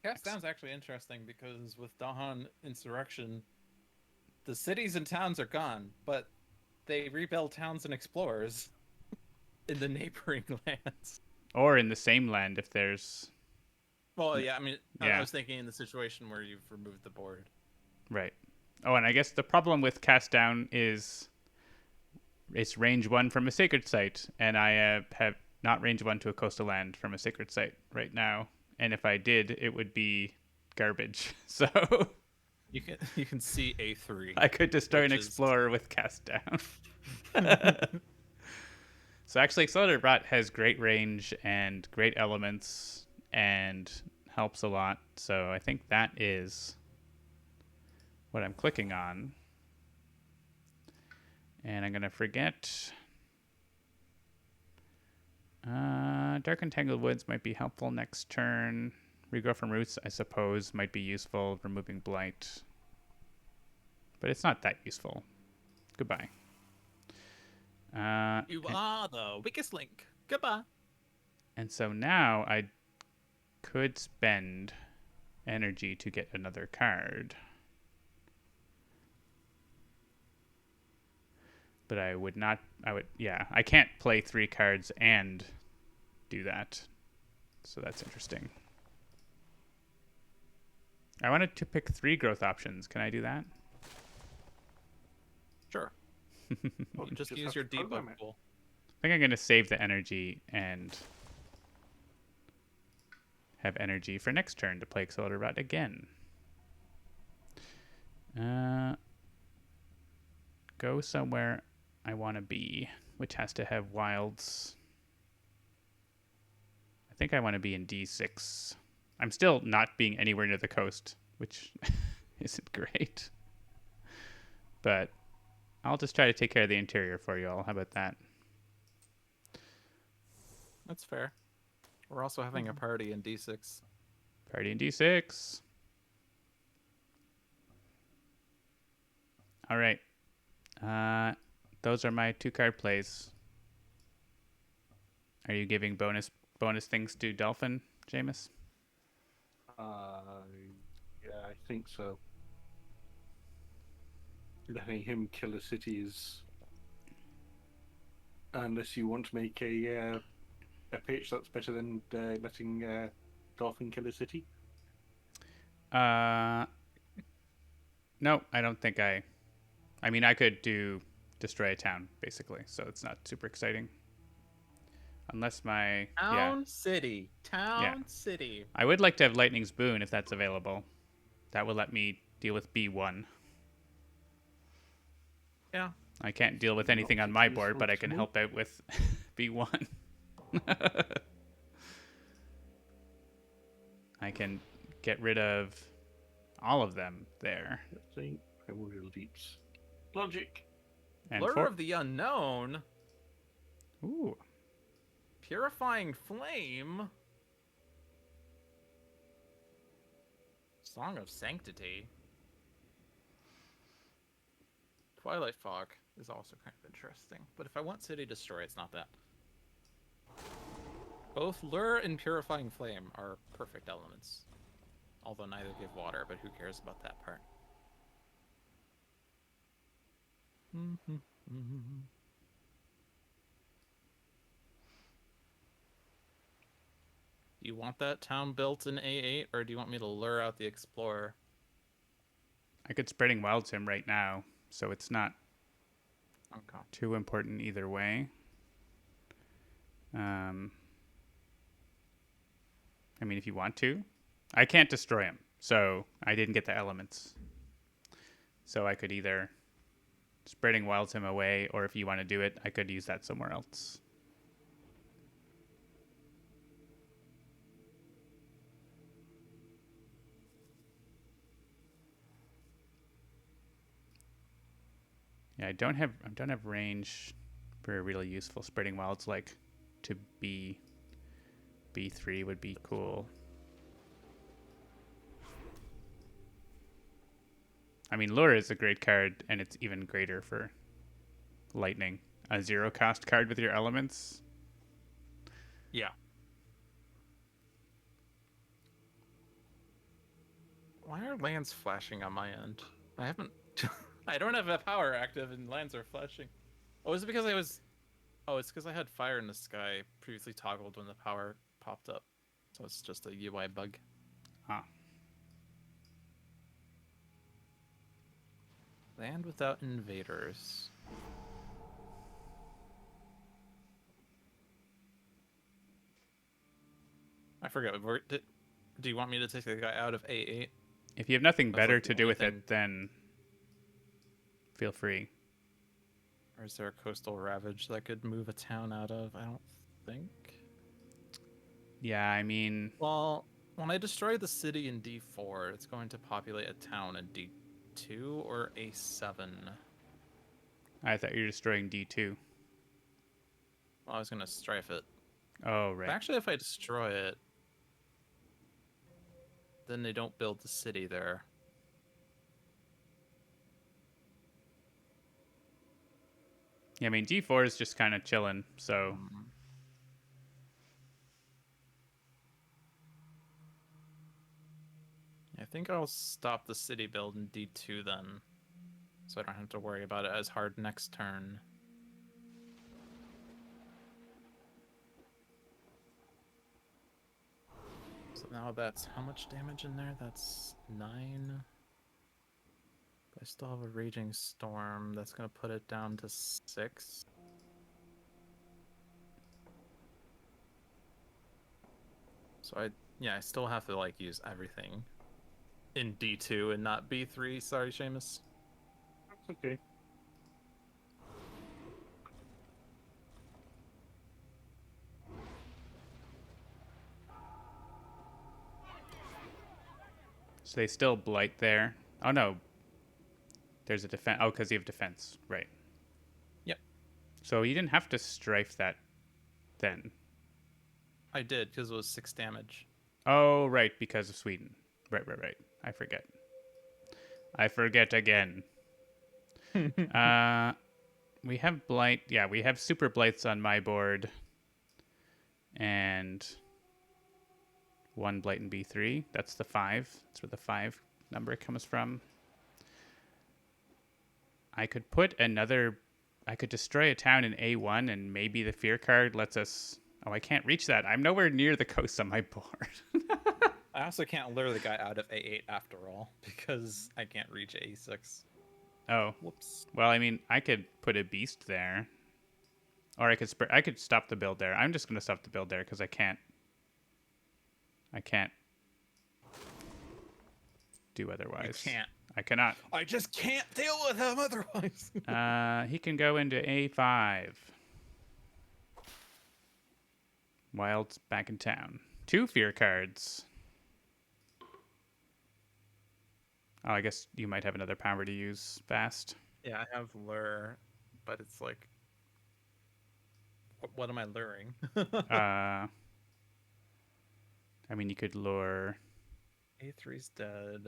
Cast down's actually interesting because with Dahan Insurrection, the cities and towns are gone, but they rebuild towns and explorers in the neighboring lands. Or in the same land if there's. Well, yeah, I mean, I Yeah, was thinking in the situation where you've removed the board. right. Oh, and I guess the problem with Cast Down is it's range 1 from a sacred site, and I have not range 1 to a coastal land from a sacred site right now. And if I did, it would be garbage. So You can see A3. I could destroy an Which is- explorer with Cast Down. So actually, Accelerated Rot has great range and great elements and helps a lot. So I think that is what I'm clicking on. And I'm going to forget. Dark and Tangled Woods might be helpful next turn. Regrow from Roots, I suppose, might be useful, removing Blight. But it's not that useful. Goodbye. You are the weakest link. Goodbye. And so now I could spend energy to get another card. But I would not. I can't play 3 cards and do that. So that's interesting. I wanted to pick 3 growth options. Can I do that? Sure. Well, you Just use have your to program debug it. pool. I think I'm going to save the energy and have energy for next turn to play Accelerator Rot again. Go somewhere I want to be, which has to have wilds. I think I want to be in D6. I'm still not being anywhere near the coast, which isn't great. But I'll just try to take care of the interior for you all. How about that? That's fair. We're also having a party in D6. Party in D6. All right. Those are my 2 card plays. Are you giving bonus things to Dolphin, Jameis? Yeah, I think so. Letting him kill a city is, unless you want to make a pitch that's better than letting Dolphin kill a city. No, I don't think I mean, I could do destroy a town, basically, so it's not super exciting. Unless my Town, city. yeah. Town, city. I would like to have Lightning's Boon if that's available. That will let me deal with B1. Yeah. I can't deal with Not anything on my particularly board, but I can sensible. help out with B1. I can get rid of all of them there. Let's see. Primordial Deeps. Logic. And Lure of the Unknown. Ooh. Purifying Flame. Song of Sanctity. Twilight Fog is also kind of interesting. But if I want City Destroy, it's not that. Both Lure and Purifying Flame are perfect elements. Although neither give water, but who cares about that part? Do you want that town built in A8, or do you want me to lure out the Explorer? I could Spreading Wilds him right now, so it's not Okay. too important either way. I mean, if you want to. I can't destroy him, so I didn't get the elements. So I could either Spreading Wilds him away, or if you want to do it, I could use that somewhere else. Yeah, I don't have range for a really useful Spreading Wilds like to B3 would be cool. I mean, Lure is a great card, and it's even greater for Lightning. A 0-cost card with your elements. Yeah. Why are lands flashing on my end? I haven't... I don't have a power active and lands are flashing. Oh, is it because I was... Oh, it's because I had Fire in the Sky previously toggled when the power popped up. So it's just a UI bug. Ah. Land without invaders. I forget. Do you want me to take the guy out of A8? If you have nothing That's better like the to do only with thing. it, then feel free. Or is there a coastal ravage that I could move a town out of? I don't think. Yeah, I mean, Well, when I destroy the city in D4, it's going to populate a town in D2 or A7. I thought you were destroying D2. Well, I was going to strife it. Oh, But right. actually, if I destroy it, then they don't build the city there. Yeah, I mean, D4 is just kind of chilling, so... I think I'll stop the city build in D2 then. So I don't have to worry about it as hard next turn. So now that's how much damage in there? That's 9. But I still have a Raging Storm. That's going to put it down to 6. So I still have to like use everything in D2 and not B3. Sorry, Seamus. That's okay. So they still blight there. Oh, no. There's a defense. Oh, because you have defense. Right. Yep. So you didn't have to strife that then. I did because it was 6 damage. Oh, right, because of Sweden. Right. I forget again. We have blight. Yeah, we have super blights on my board. And 1 blight in B3. That's the 5. That's where the 5 number comes from. I could put another... I could destroy a town in A1, and maybe the fear card lets us... Oh, I can't reach that. I'm nowhere near the coast on my board. I also can't lure the guy out of A8 after all, because I can't reach A6. Oh. Whoops. Well, I mean, I could put a beast there. Or I could stop the build there. I'm just gonna stop the build there because I can't do otherwise. You can't. I cannot. I just can't deal with him otherwise. He can go into A5. Wild's back in town. 2 fear cards. Oh, I guess you might have another power to use fast. Yeah, I have lure, but it's like, what am I luring? I mean, you could lure A3's dead.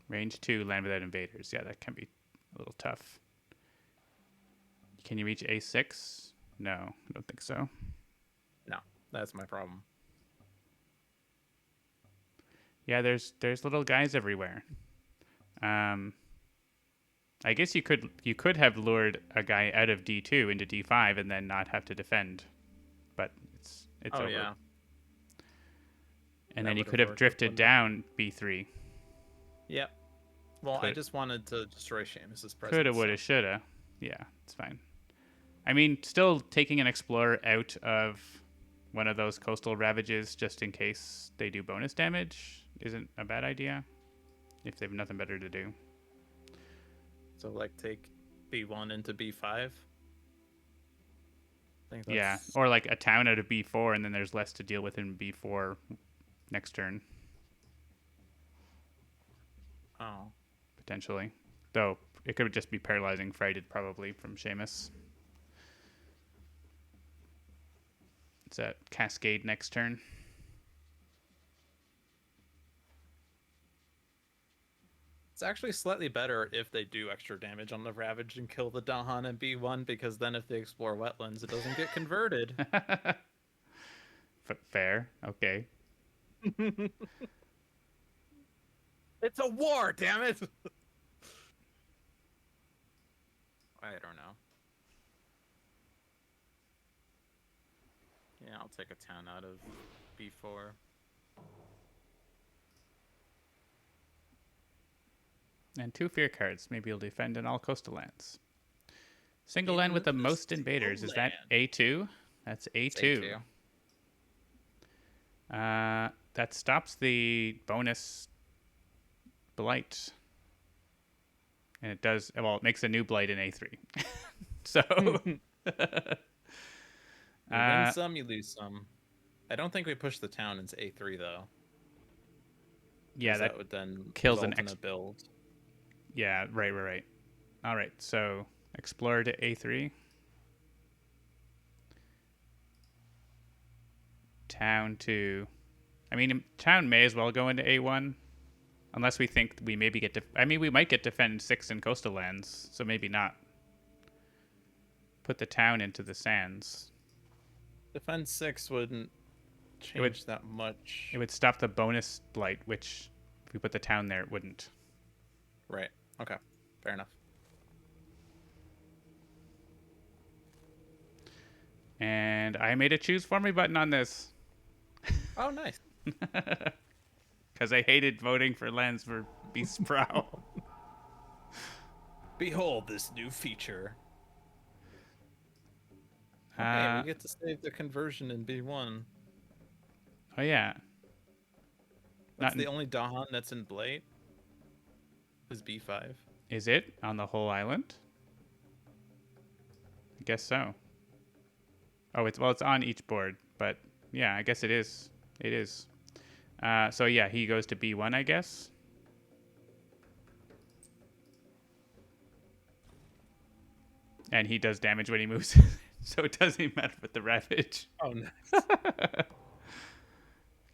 range 2, land without invaders. Yeah, that can be a little tough. Can you reach A6? No, I don't think so. No, that's my problem. Yeah, there's little guys everywhere. I guess you could have lured a guy out of D2 into D5 and then not have to defend, but it's over. Yeah. And That then you would've could have worked, drifted wouldn't it? down B3. Yep. Well, I Could- just wanted to destroy Seamus's presence. Coulda, woulda, shoulda. Yeah, it's fine. I mean, still taking an explorer out of one of those coastal ravages just in case they do bonus damage isn't a bad idea if they have nothing better to do. So, like, take B1 into B5. I think Yeah, that's... or like a town out of B4 and then there's less to deal with in B4 next turn, Oh. potentially. Though it could just be paralyzing frighted probably from Seamus. It's a cascade next turn. It's actually slightly better if they do extra damage on the Ravage and kill the Dahan in B1, because then if they explore wetlands, it doesn't get converted. Fair. Okay. It's a war, damn it! I don't know. Yeah, I'll take a town out of B4. And 2 fear cards. Maybe you'll defend in all coastal lands. Single land In with the the most single invaders. Is that land. A2? That's A2. It's A2. That stops the bonus blight. And it does, well, it makes a new blight in A3. So, You win some, you lose some. I don't think we push the town into A3 though. yeah, 'Cause that would then kills an result in a build. yeah, right. All right, so explore to A3. Town to, I mean, town may as well go into A1, unless we think we maybe get I mean, we might get defend 6 in coastal lands, so maybe not. Put the town into the sands. Defense 6 wouldn't change would- that much. It would stop the bonus blight, which if we put the town there, it wouldn't. Right. Okay. Fair enough. And I made a choose for me button on this. Oh, nice. Because I hated voting for lands for Beast Prow. Behold this new feature. Okay, Uh, we get to save the conversion in B1. oh, yeah. That's Not the in- only Dahan that's in Blight. Is B5. Is it on the whole island? I guess so. Oh, it's on each board, but yeah, I guess it is. It is. So yeah, he goes to B1, I guess. And he does damage when he moves, so it doesn't even matter with the Ravage. Oh, nice.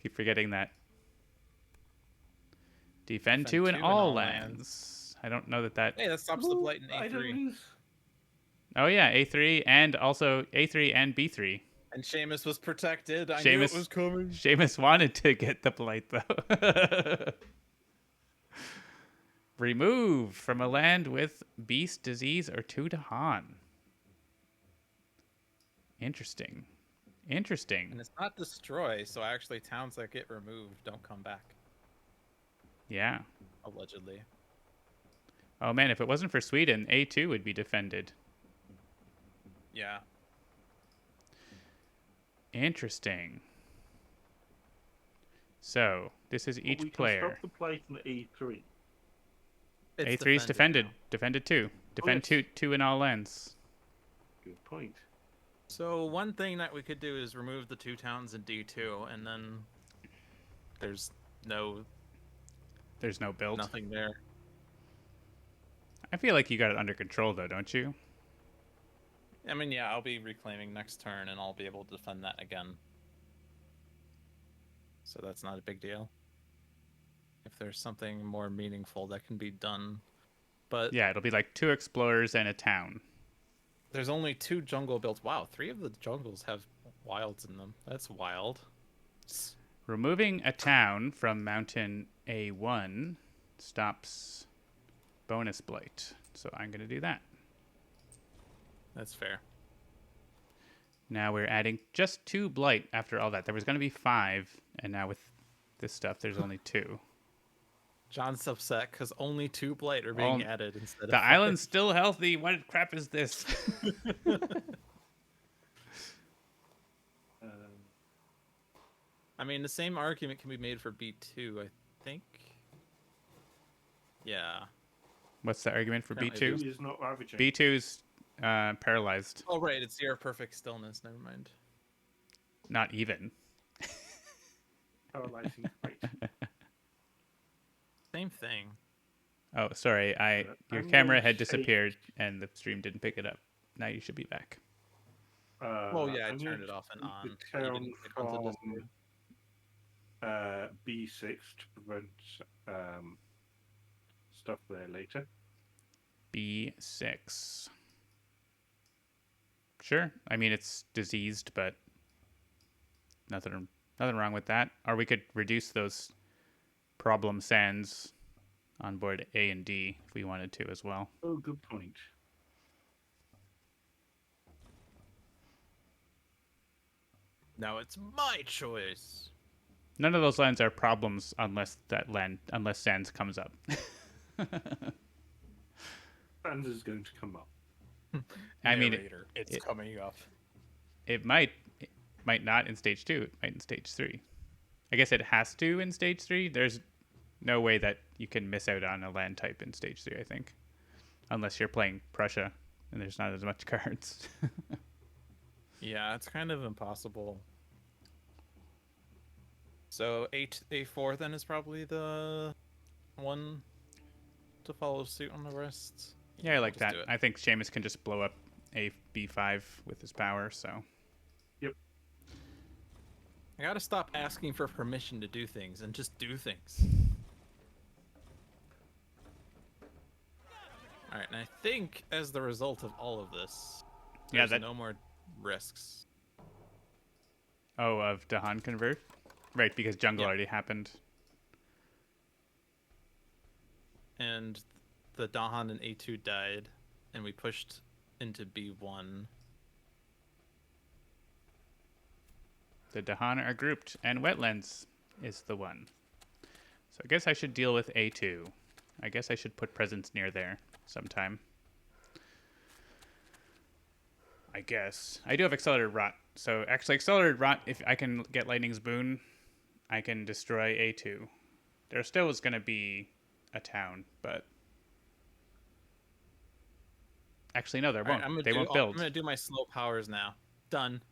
Keep forgetting that. Defend Defend 2 in two in all all lands. I don't know that. Hey, that stops the Blight in I don't A3. lose. Oh yeah, A3 and also A3 and B3. And Seamus was protected. I knew Seamus- it was coming. Seamus wanted to get the blight though. Remove from a land with beast, disease, or 2 Dahan. Interesting. And it's not destroy, so actually towns that get removed don't come back. Yeah. Allegedly. Oh man, if it wasn't for Sweden, A2 would be defended. Yeah. Interesting. So this is But each we can player. stop the play from A3. It's A3 is defended. now. Defended 2. Defend yes. two in all ends. Good point. So one thing that we could do is remove the 2 towns in D2, and then there's There's no build. nothing there. I feel like you got it under control though, don't you? I mean, yeah, I'll be reclaiming next turn, and I'll be able to defend that again. So that's not a big deal. If there's something more meaningful that can be done. But Yeah, it'll be like 2 explorers and a town. there's only 2 jungle builds. Wow, 3 of the jungles have wilds in them. That's wild. Removing a town from mountain A1 stops bonus blight. So I'm going to do that. That's fair. Now we're adding just 2 blight after all that. There was going to be 5, and now with this stuff, there's only 2. John's upset because only 2 blight are being added instead of The 5. island's still healthy. What crap is this? I mean, the same argument can be made for B2, I think. Yeah. What's the argument for Apparently B2? Two is not ravaging. B2's paralyzed. Oh, right, it's your perfect stillness. Never mind. Not even. Paralyzing fate. Same thing. Oh, sorry. Your I'm camera going had to say- disappeared and the stream didn't pick it up. Now you should be back. Well, yeah, I I'm turned going it off and to on. take but the you town didn't click onto this from B6 to prevent stuff there later. B6. Sure. I mean, it's diseased, but nothing wrong with that. Or we could reduce those problem sands on board A and D if we wanted to as well. Oh, good point. Now it's my choice. None of those lands are problems unless sands comes up. Sands is going to come up. I mean, Narrator, it's coming up. it might not in stage 2. It might in stage 3. I guess it has to in stage 3. There's no way that you can miss out on a land type in stage 3, I think. Unless you're playing Prussia and there's not as much cards. Yeah, it's kind of impossible. So A4 then is probably the one to follow suit on the rest. Yeah, I like Just that. do it. I think Seamus can just blow up a B5 with his power, so. I gotta stop asking for permission to do things and just do things. Alright, and I think as the result of all of this, Yeah, there's no more risks. Oh, of Dahan convert? Right, because jungle Yeah. already happened. And the Dahan and A2 died, and we pushed into B1. The Dahan are grouped, and wetlands is the one. So I guess I should deal with A2. I guess I should put presents near there sometime. I guess. I do have Accelerated Rot. So actually, Accelerated Rot, if I can get Lightning's Boon, I can destroy A2. There still is going to be a town, but... Actually, no, there won't. Alright, They won't build. I'm gonna do my slow powers now. Done.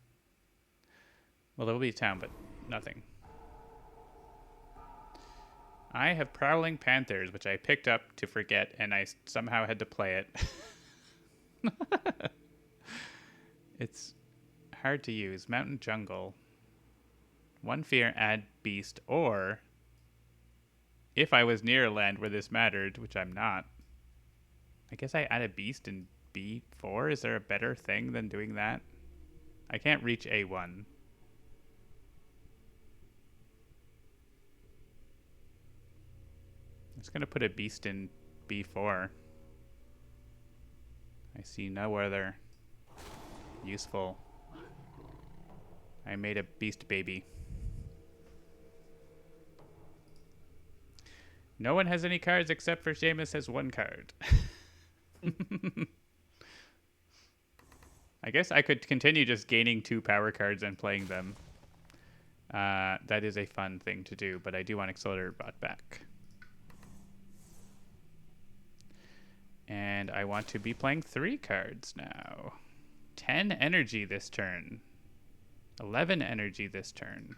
Well, there will be a town, but nothing. I have Prowling Panthers, which I picked up to forget, and I somehow had to play it. It's hard to use. Mountain Jungle. 1 fear, add beast, or if I was near a land where this mattered, which I'm not, I guess I add a beast in B4? Is there a better thing than doing that? I can't reach A1. I'm just going to put a beast in B4. I see no other useful. I made a beast baby. No one has any cards except for Seamus has 1 card. I guess I could continue just gaining 2 power cards and playing them. That is a fun thing to do, but I do want Accelerator brought back. And I want to be playing 3 cards now. 10 energy this turn. 11 energy this turn.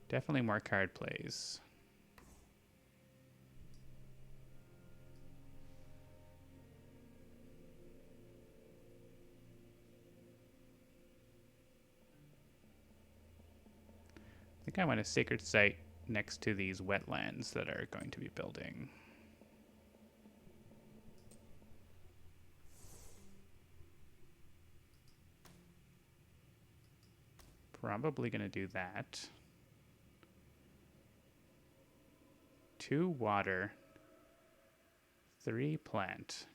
Definitely more card plays. I think I want a sacred site next to these wetlands that are going to be building. Probably going to do that. 2 water, 3 plant.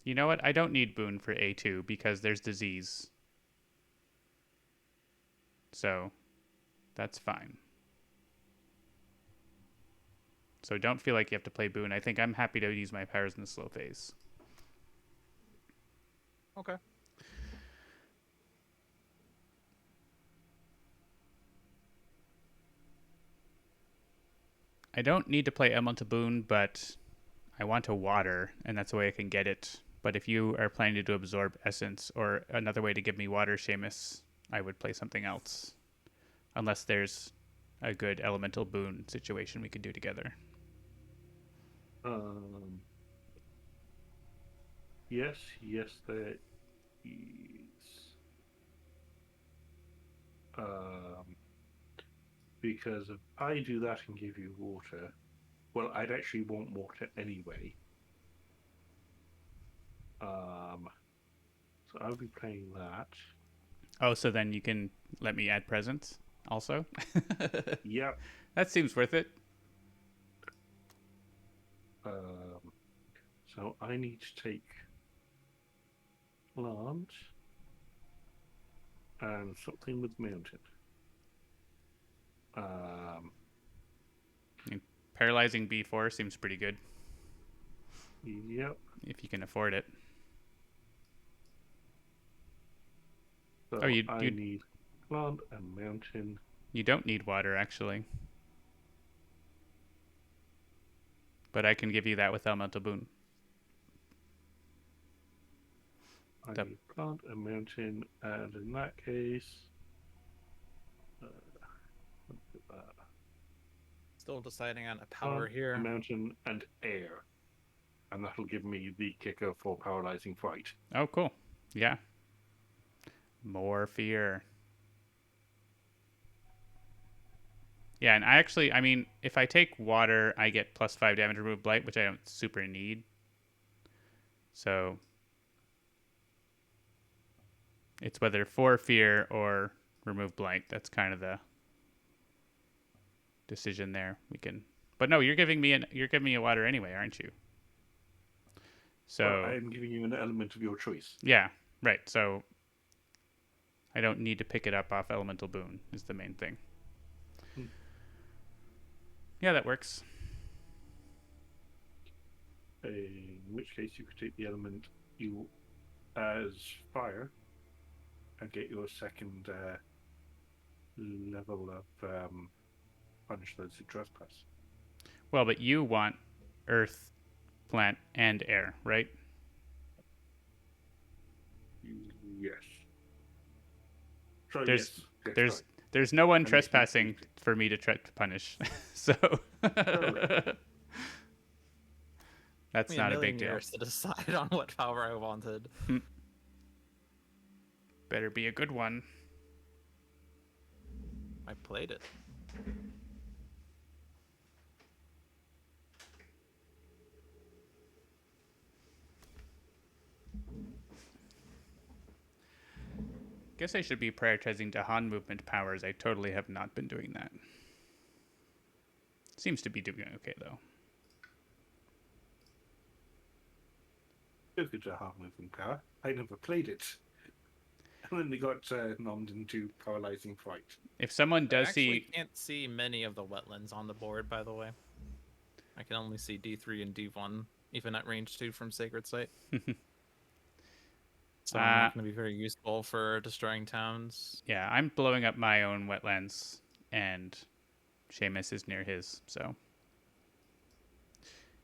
You know what? I don't need Boon for A2 because there's disease. So that's fine. So don't feel like you have to play Boon. I think I'm happy to use my powers in the slow phase. Okay. I don't need to play Elemental Boon, but I want to water, and that's the way I can get it. But if you are planning to do Absorb Essence or another way to give me water, Seamus, I would play something else. Unless there's a good Elemental Boon situation we could do together. Yes, there is. Because if I do that and give you water, well, I'd actually want water anyway. So I'll be playing that. Oh, so then you can let me add presents also? Yep. That seems worth it. So I need to take plant and something with mountain. Paralyzing B4 seems pretty good. Yep. If you can afford it. So Oh, you need plant and mountain. You don't need water, actually. But I can give you that with Elemental Boon. I need plant and mountain, and in that case, Still deciding on a power plant, here. mountain, and air. And that'll give me the kicker for paralyzing fright. Oh, cool. Yeah. More fear. Yeah, and I mean, if I take water, I get +5 damage remove blight, which I don't super need. So it's whether for fear or remove blight. That's kind of the decision there. We can, but no, you're giving me a water anyway, aren't you? So well, I'm giving you an element of your choice. Yeah, right. So I don't need to pick it up off Elemental Boon is the main thing. Yeah, that works. In which case, you could take the element you as fire and get your second level of punish those who trespass. Well, but you want earth, plant, and air, right? Yes. So There's no one trespassing for me to punish, so that's not a big deal. Years to decide on what power I wanted. Better be a good one. I played it. Guess I should be prioritizing Dahan movement powers. I totally have not been doing that. Seems to be doing okay, though. Look at Dahan movement power. I never played it. And then they got nommed into paralyzing fright. If someone does I can't see many of the wetlands on the board, by the way. I can only see D3 and D1, even at range 2 from Sacred Site. So I'm not going to be very useful for destroying towns. Yeah, I'm blowing up my own wetlands, and Seamus is near his, so...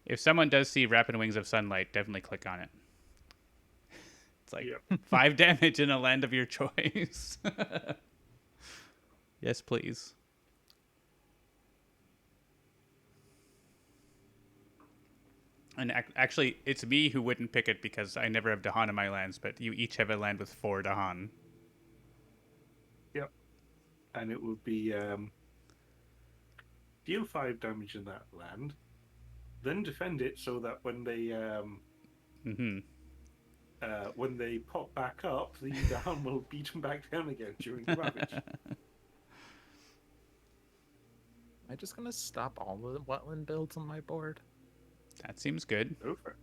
If someone does see Rapid Wings of Sunlight, definitely click on it. It's like 5 damage in a land of your choice. Yes, please. And actually, it's me who wouldn't pick it because I never have Dahan in my lands, but you each have a land with 4 Dahan. Yep. And it would be deal 5 damage in that land, then defend it so that when they pop back up, the Dahan will beat them back down again during the ravage. Am I just going to stop all the wetland builds on my board? That seems good. Go for it.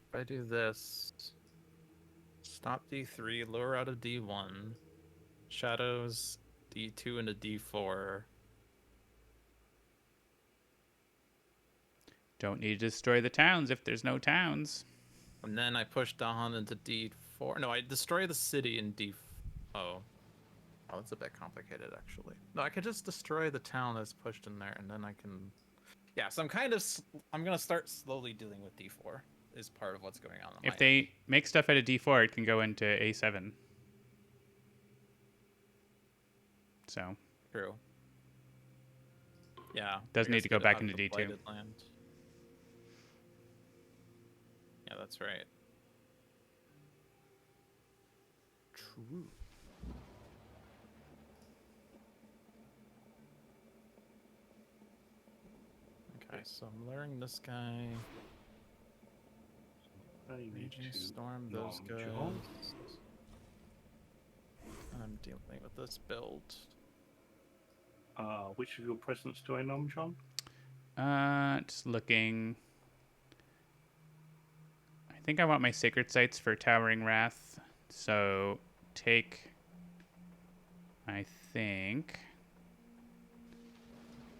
If I do this, stop D3, lower out of D1, shadows D2 into D4. Don't need to destroy the towns if there's no towns. And then I push Dahan into D4. No, I destroy the city in D... Oh, that's a bit complicated, actually. No, I could just destroy the town that's pushed in there, and then I can... Yeah, so I'm going to start slowly dealing with D4, is part of what's going on. If they make stuff out of D4, it can go into A7. So. True. Yeah. Doesn't need to go back into D2. Land. Yeah, that's right. True. Okay, so I'm luring this guy. Raging Storm, those guys. I'm dealing with this build. Which of your presents do I nom, John? Just looking. I think I want my Sacred Sites for Towering Wrath. So take, I think,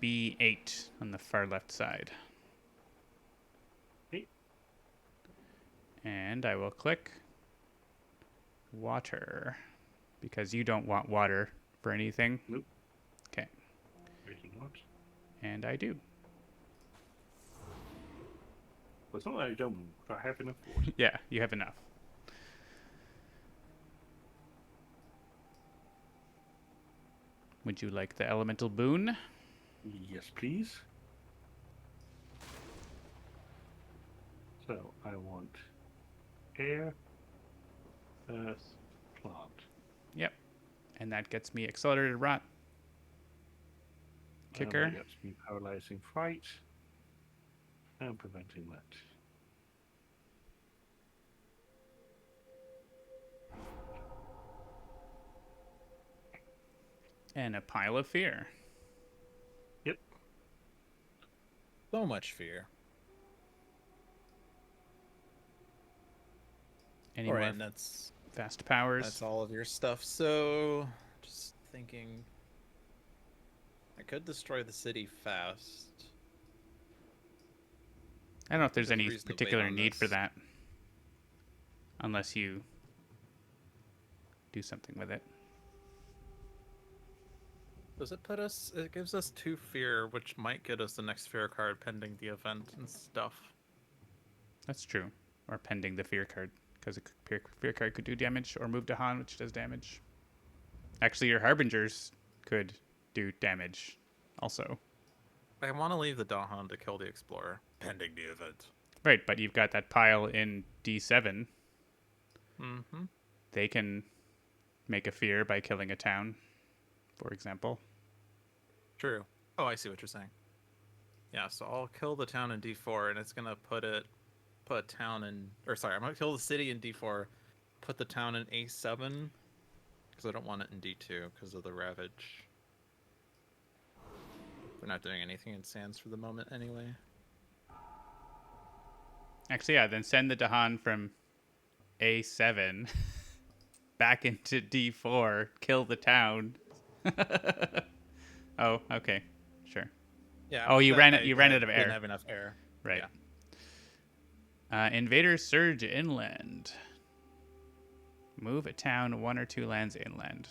B8 on the far left side. Okay. And I will click water because you don't want water for anything. Nope. Okay. Really not. And I do. Well, it's not that I don't, but I have enough water. Yeah, you have enough. Would you like the elemental boon? Yes, please. So I want air, earth, plant. Yep. And that gets me accelerated rot. Kicker. That gets me paralyzing fright. And preventing that. And a pile of fear. Yep. So much fear. Any All more right, and that's fast powers? That's all of your stuff. So, just thinking, I could destroy the city fast. I don't know if there's There's any reason to wait particular on need for this. that. Unless you do something with it. Does it put us? It gives us 2 fear, which might get us the next fear card pending the event and stuff. That's true. Or pending the fear card. Because a fear card could do damage. Or move to Han, which does damage. Actually, your Harbingers could do damage also. I want to leave the Dahan to kill the Explorer pending the event. Right, but you've got that pile in D7. Mm-hmm. They can make a fear by killing a town, for example. True. Oh, I see what you're saying. Yeah, so I'll kill the town in D4, and it's gonna put a town in, or sorry, I'm gonna kill the city in D4, put the town in A7, because I don't want it in D2 because of the ravage. We're not doing anything in Sands for the moment anyway. Actually, yeah, then send the Dahan from A7 back into D4, kill the town. Oh, okay. Sure. Yeah. Oh, you ran I, it. You I ran out of didn't air. have enough air. Right. Yeah. Invaders surge inland. Move a town 1 or 2 lands inland.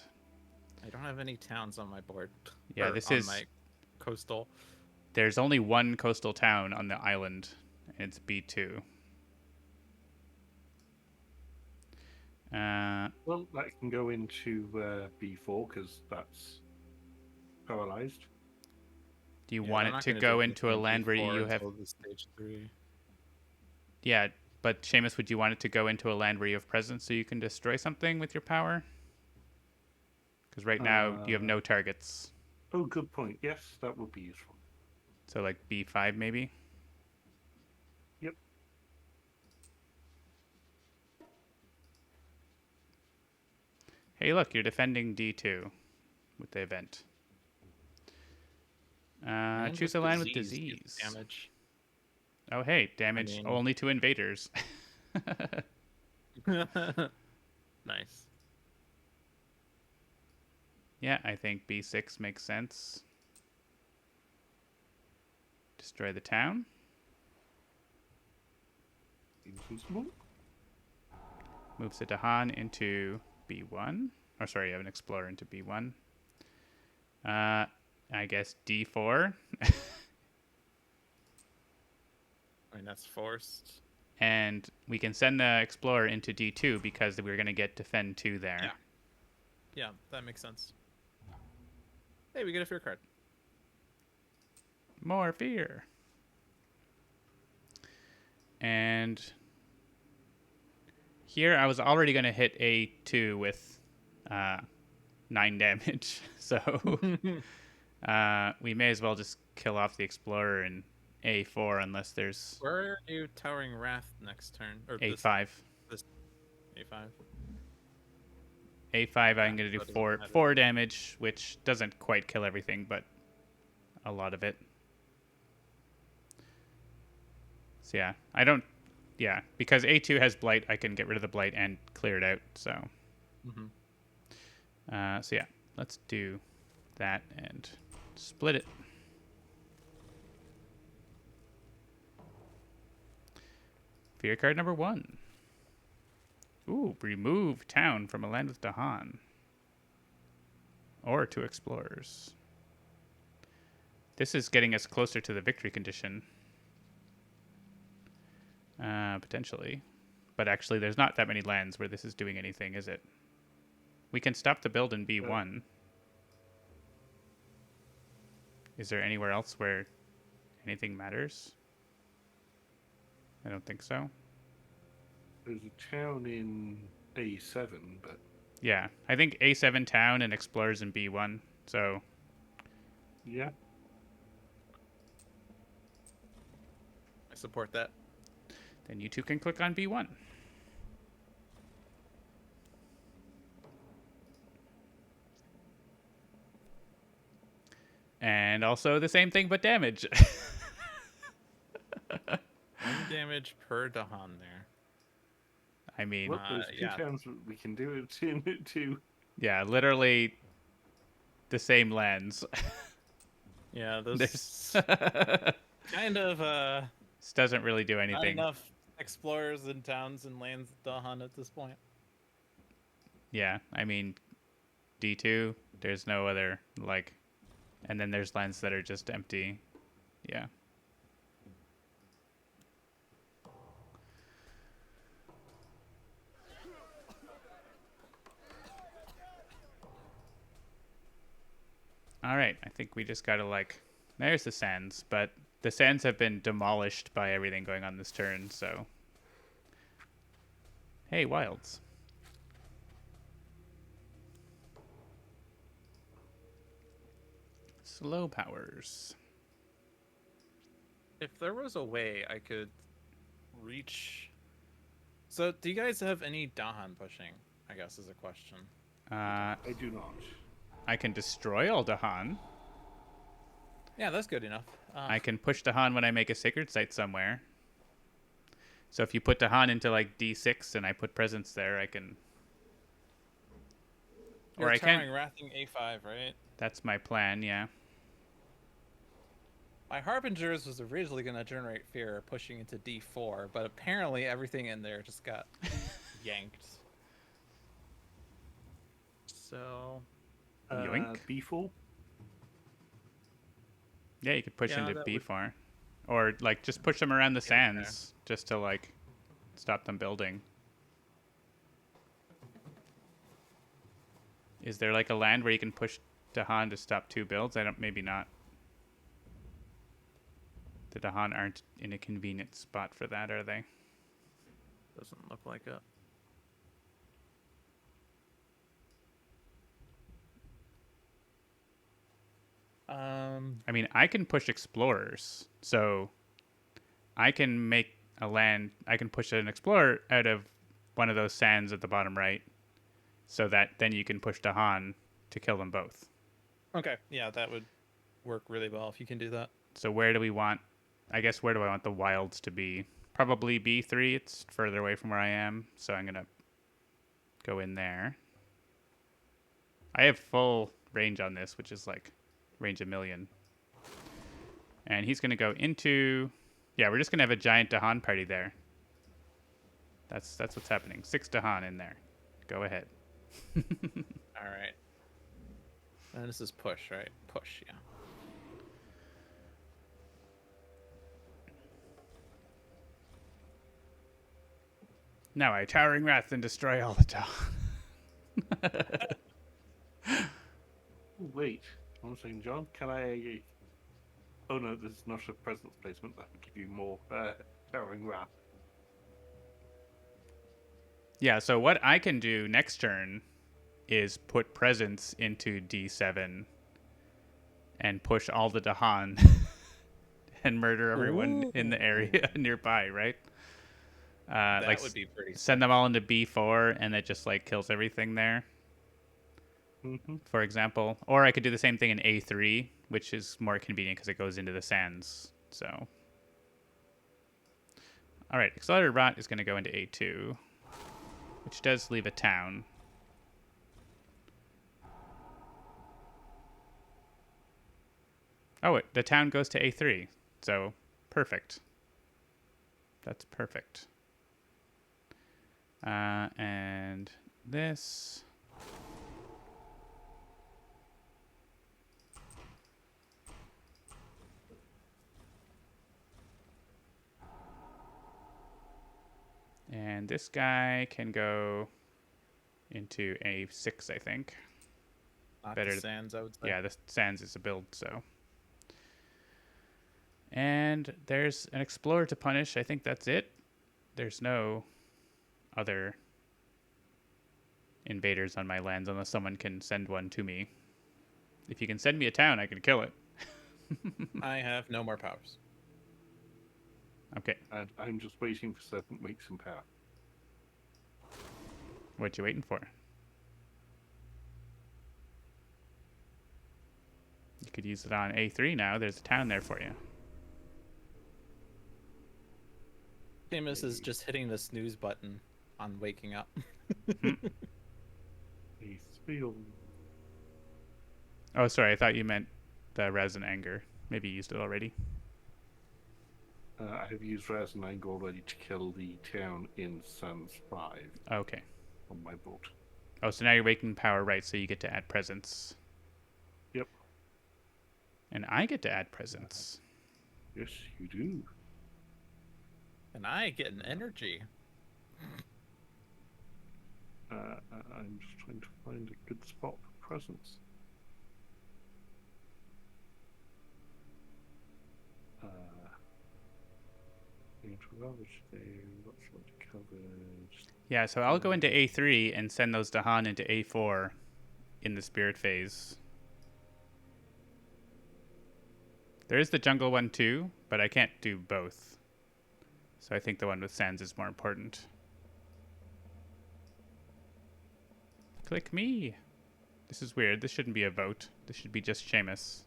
I don't have any towns on my board. Yeah, Or this on is. my coastal. There's only one coastal town on the island, and it's B2. Well, that can go into B4 because that's paralyzed. Do you Yeah, want they're it not to gonna do go into a anything land where before you have? until the stage 3. Yeah, but Seamus, would you want it to go into a land where you have presence so you can destroy something with your power? Because right now you have no targets. Oh, good point. Yes, that would be useful. So like B5 maybe. Yep. Hey, look, you're defending D2 with the event. And Choose a with land with deals disease. damage. Oh, hey, damage mean- only to invaders. Nice. Yeah, I think B6 makes sense. Destroy the town. Seems reasonable. Moves a Dahan into B1. Or sorry, you have an explorer into B1. I guess D4. I mean, that's forced. And we can send the explorer into D2 because we're going to get defend 2 there. Yeah. Yeah, that makes sense. Hey, we get a fear card. More fear. And here I was already going to hit A2 with 9 damage. So we may as well just kill off the explorer in A4 unless there's Where are you Towering Wrath next turn? Or A5. This A5. A5 I'm going to do that doesn't 4 matter. 4 damage, which doesn't quite kill everything, but a lot of it. So yeah, I don't. Yeah, because A2 has blight, I can get rid of the blight and clear it out. So, so yeah, let's do that and split it. Fear card number 1. Ooh, remove town from a land with Dahan. Or 2 explorers. This is getting us closer to the victory condition. Potentially. But actually, there's not that many lands where this is doing anything, is it? We can stop the build in B1. Is there anywhere else where anything matters? I don't think so. There's a town in A7, but Yeah, I think A7 town and explorers in B1. So yeah. I support that. then you 2 can click on B1. And also the same thing but damage. 1 damage per Dahan there. I mean, Well, there's 2 yeah. towns that we can do it in it too. yeah, literally the same lands. Yeah, There's those kind of this doesn't really do not anything. enough explorers and towns and lands Dahan at this point. Yeah, I mean, D2, there's no other, like, and then there's lands that are just empty. Yeah. All right, I think we just gotta, like, there's the sands, but the sands have been demolished by everything going on this turn, so. Hey, wilds. Slow powers. If there was a way I could reach. So, do you guys have any Dahan pushing? I guess is a question. I do not. I can destroy all Dahan. Yeah, that's good enough. I can push Dahan when I make a sacred site somewhere. So if you put Dahan into like D6 and I put presence there, I can. You're Or I Towering can. Wrathing A5, right? That's my plan, yeah. My Harbingers was originally going to generate fear, pushing into D4, but apparently everything in there just got yanked. So, Yoink. B4. Yeah, you could push yeah, into that would B4. Or, like, just push them around the be okay. sands just to, like, stop them building. Is there, like, a land where you can push Dahan to stop 2 builds? Maybe not. The Dahan aren't in a convenient spot for that, are they? Doesn't look like it. I mean, I can push explorers, so I can make a land. I can push an explorer out of one of those sands at the bottom right, so that then you can push Dahan to kill them both. Okay, yeah, that would work really well if you can do that. So where do we want? I guess where do I want the wilds to be? Probably B3. It's further away from where I am, so I'm gonna go in there. I have full range on this, which is like range a million. And he's gonna go into. Yeah, we're just gonna have a giant Dahan party there. That's what's happening. 6 Dahan in there. Go ahead. All right. And this is push, right? Push, yeah. Now I towering wrath and destroy all the Dahan. Oh, wait, one second, John. Can I? Oh no, this is not a presence placement. That would give you more towering wrath. Yeah, so what I can do next turn is put presence into D7 and push all the Dahan and murder everyone in the area nearby, right? That like would be pretty send them all into B4 and it just like kills everything there, for example. Or I could do the same thing in A3, which is more convenient because it goes into the sands. So, all right, Accelerated Rot is going to go into A2, which does leave a town. Oh, the town goes to A3, so perfect. That's perfect. And this. And this guy can go into A6, I think. not Better the sands, I would say. Yeah, the sands is a build, so. And there's an explorer to punish. I think that's it. There's no other invaders on my lands unless someone can send one to me. If you can send me a town, I can kill it. I have no more powers. Okay. And I'm just waiting for Serpent Wakes in power. What you waiting for? You could use it on A3 now. There's a town there for you. Seamus is just hitting the snooze button on waking up. A3 Oh, sorry. I thought you meant the Raz and Anger. Maybe you used it already. I have used Raz and Anger already to kill the town in Sans 5 Okay. on my board. Oh, so now you're waking power, right? So you get to add presence. Yep. And I get to add presence. Yes, you do. And I get an energy. I'm just trying to find a good spot for presence. Ravage there, lots of coverage. Yeah, so I'll go into A3 and send those Dahan into A4 in the spirit phase. There is the jungle one too, but I can't do both. So I think the one with sands is more important. Click me. This is weird. This shouldn't be a vote. This should be just Seamus.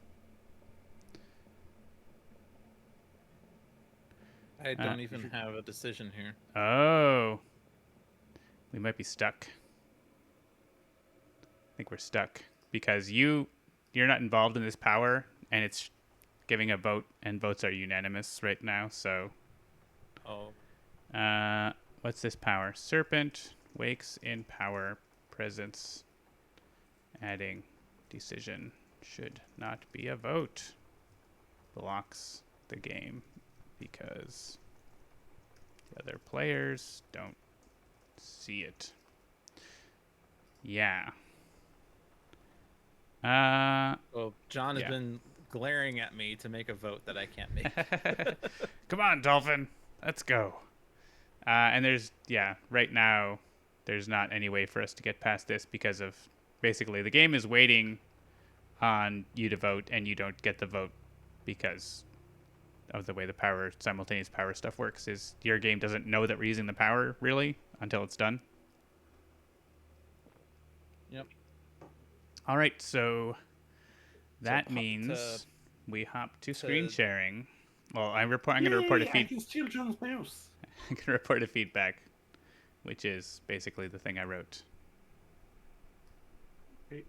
I don't even have a decision here. Oh. We might be stuck. I think we're stuck because you're not involved in this power, and it's giving a vote, and votes are unanimous right now. So, Oh, what's this power? Serpent wakes in power presence. Adding decision should not be a vote. Blocks the game because the other players don't see it. Yeah. well, John has Yeah. been glaring at me to make a vote that I can't make. Come on, Dolphin. Let's go. And right now, there's not any way for us to get past this because of basically the game is waiting on you to vote, and you don't get the vote because of the way the simultaneous power stuff works. Is your game doesn't know that we're using the power really until it's done. Yep. All right, so that So means we hop to screen sharing. Well, I'm going to report a I feed. can steal John's mouse. I'm going to report a feedback, which is basically the thing I wrote. Okay.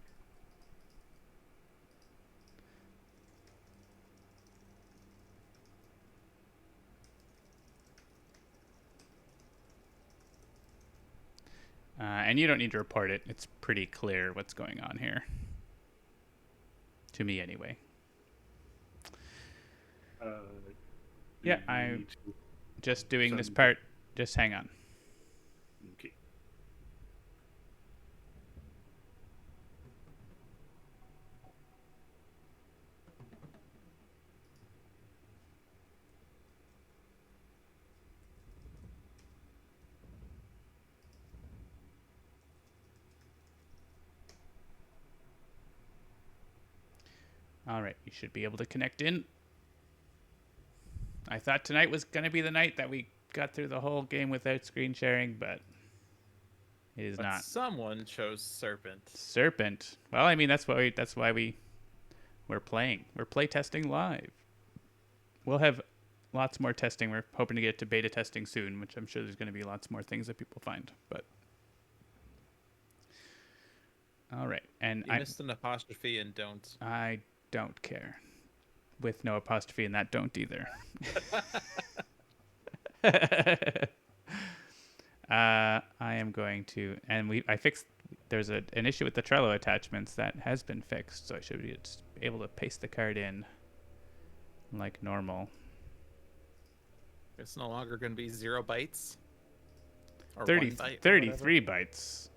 And you don't need to report it. It's pretty clear what's going on here. To me, anyway. You I'm need to- just doing this Send- part. Just hang on. Okay. All right, you should be able to connect in. I thought tonight was going to be the night that we got through the whole game without screen sharing, but it is But not. someone chose Serpent. Serpent. Well, I mean, that's why we're playing. We're play testing live. We'll have lots more testing. We're hoping to get to beta testing soon, which I'm sure there's going to be lots more things that people find. But all right, and You missed an apostrophe and don't. I don't care. With no apostrophe in that don't either. I am going to, and I fixed, there's an issue with the Trello attachments that has been fixed, so I should be able to paste the card in like normal. It's no longer going to be 0 bytes. Or 30, 1 byte or 33 bytes.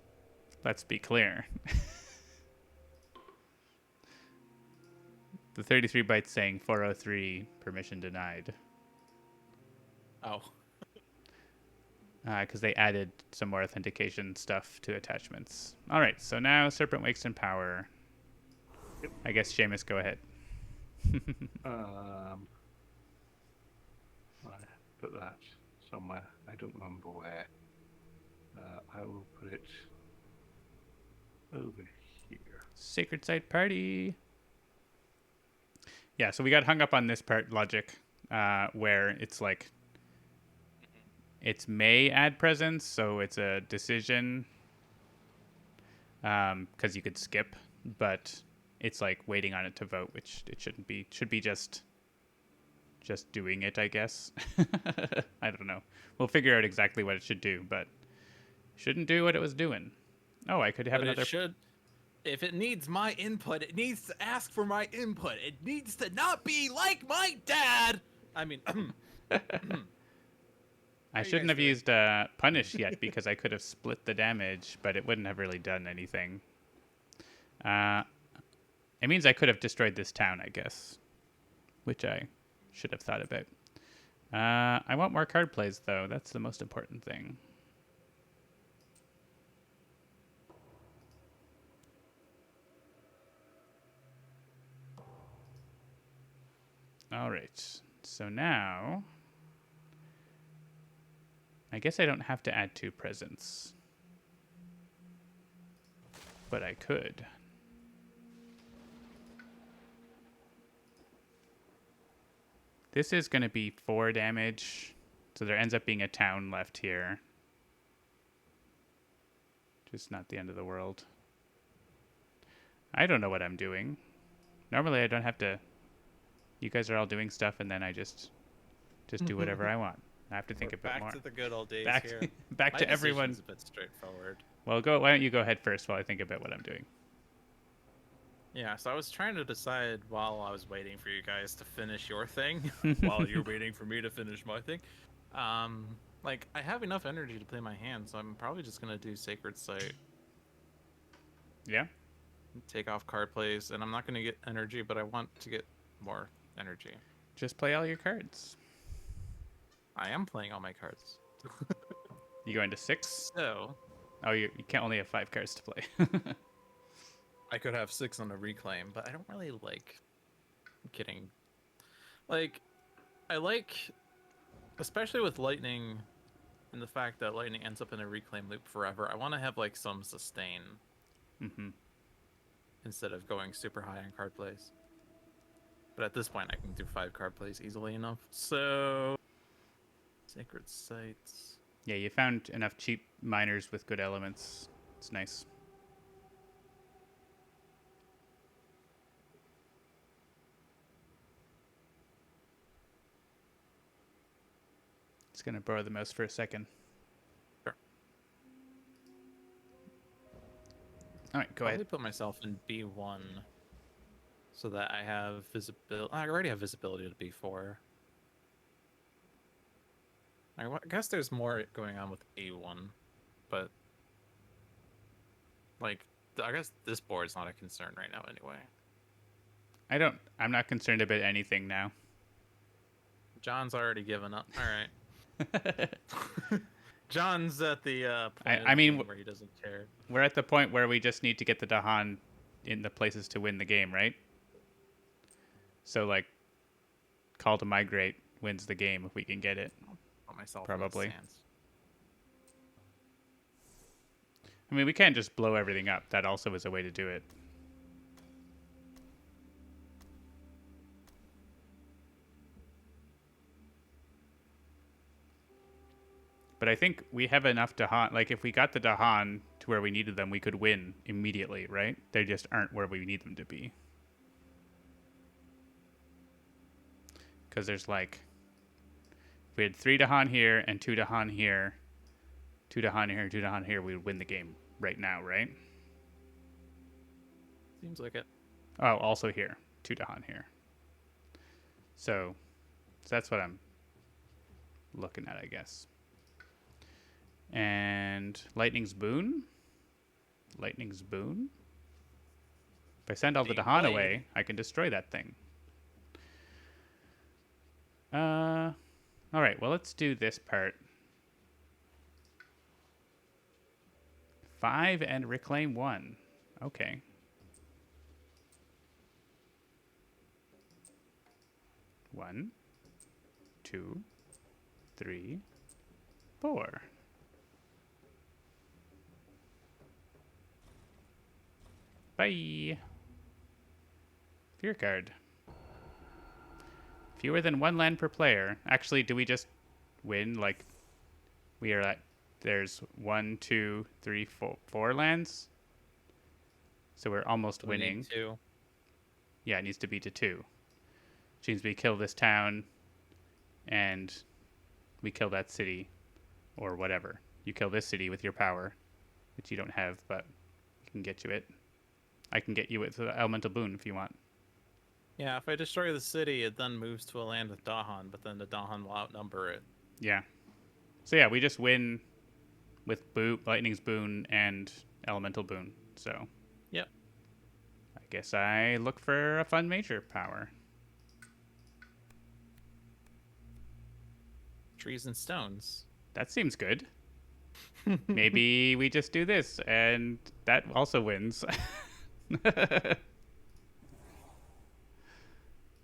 Let's be clear. The 33 bytes saying 403 permission denied. Oh. Because they added some more authentication stuff to attachments. All right, so now Serpent wakes in power. Yep. I guess Seamus, go ahead. I put that somewhere. I don't remember where. I will put it over here. Sacred Site Party. Yeah, so we got hung up on this part logic, where it's like it's may add presence, so it's a decision, because you could skip, but it's like waiting on it to vote, which it shouldn't be. Should be just doing it, I guess. I don't know. We'll figure out exactly what it should do, but shouldn't do what it was doing. Oh, I could have But another. it should. If it needs my input, it needs to ask for my input. It needs to not be like my dad. I mean, I shouldn't have used punish yet because I could have split the damage, but it wouldn't have really done anything. It means I could have destroyed this town, I guess, which I should have thought about. I want more card plays, though. That's the most important thing. All right. So now, I guess I don't have to add 2 presents, but I could. This is going to be 4 damage, so there ends up being a town left here. Just not the end of the world. I don't know what I'm doing. Normally I don't have to You guys are all doing stuff, and then I just do whatever I want. I have to think We're a bit back more. to the good old days Back here. back My to everyone. decision's a bit straightforward. Well, go. Why don't you go ahead first while I think about what I'm doing? Yeah, so I was trying to decide while I was waiting for you guys to finish your thing, while you're waiting for me to finish my thing. Like, I have enough energy to play my hand, so I'm probably just gonna do Sacred Site, Yeah. take off card plays, and I'm not gonna get energy, but I want to get more energy. Just play all your cards. I am playing all my cards. You go into 6? So, Oh, you can't only have 5 cards to play. I could have 6 on a reclaim, but I don't really like getting... Like, I like... Especially with Lightning, and the fact that Lightning ends up in a reclaim loop forever, I want to have, like, some sustain. Mm-hmm. Instead of going super high on card plays. But at this point, I can do 5 card plays easily enough. So... Sacred Sites... Yeah, you found enough cheap miners with good elements. It's nice. Just gonna borrow the mouse for a second. Sure. All right, go Probably ahead. put myself in B1 so that I have visibility. I already have visibility to B4. I guess there's more going on with A1, but like I guess this board's not a concern right now anyway. I'm not concerned about anything now. John's already given up. All right. John's at the point I mean, where he doesn't care. we're at the point where we just need to get the Dahan in the places to win the game, right? So, like, Call to Migrate wins the game if we can get it. I'll put myself Probably. in the stance. I mean, we can't just blow everything up. That also is a way to do it. But I think we have enough Dahan. Like, if we got the Dahan to where we needed them, we could win immediately, right? They just aren't where we need them to be. Because there's like... If we had 3 Dahan here and 2 Dahan here, 2 Dahan here, 2 Dahan here, we would win the game right now, right? Seems like it. Oh, also here. 2 Dahan here. So that's what I'm looking at, I guess. And Lightning's Boon? Lightning's Boon? If I send all the Being Dahan played. away, I can destroy that thing. All right, well, let's do this part. 5 and reclaim 1. Okay. One, 2, 3, 4. Bye. Fear card. Fewer than 1 land per player. Actually, do we just win? Like, we are at... There's 1, 2, 3, 4 lands. So we're almost We need winning. 2. Yeah, it needs to be to 2. Which means we kill this town, and we kill that city, or whatever. You kill this city with your power, which you don't have, but I can get you it. I can get you it with the Elemental Boon if you want. Yeah, if I destroy the city, it then moves to a land with Dahan, but then the Dahan will outnumber it. Yeah. So yeah, we just win with Lightning's Boon and Elemental Boon. So Yep. I guess I look for a fun major power. Trees and stones. That seems good. Maybe we just do this, and that also wins.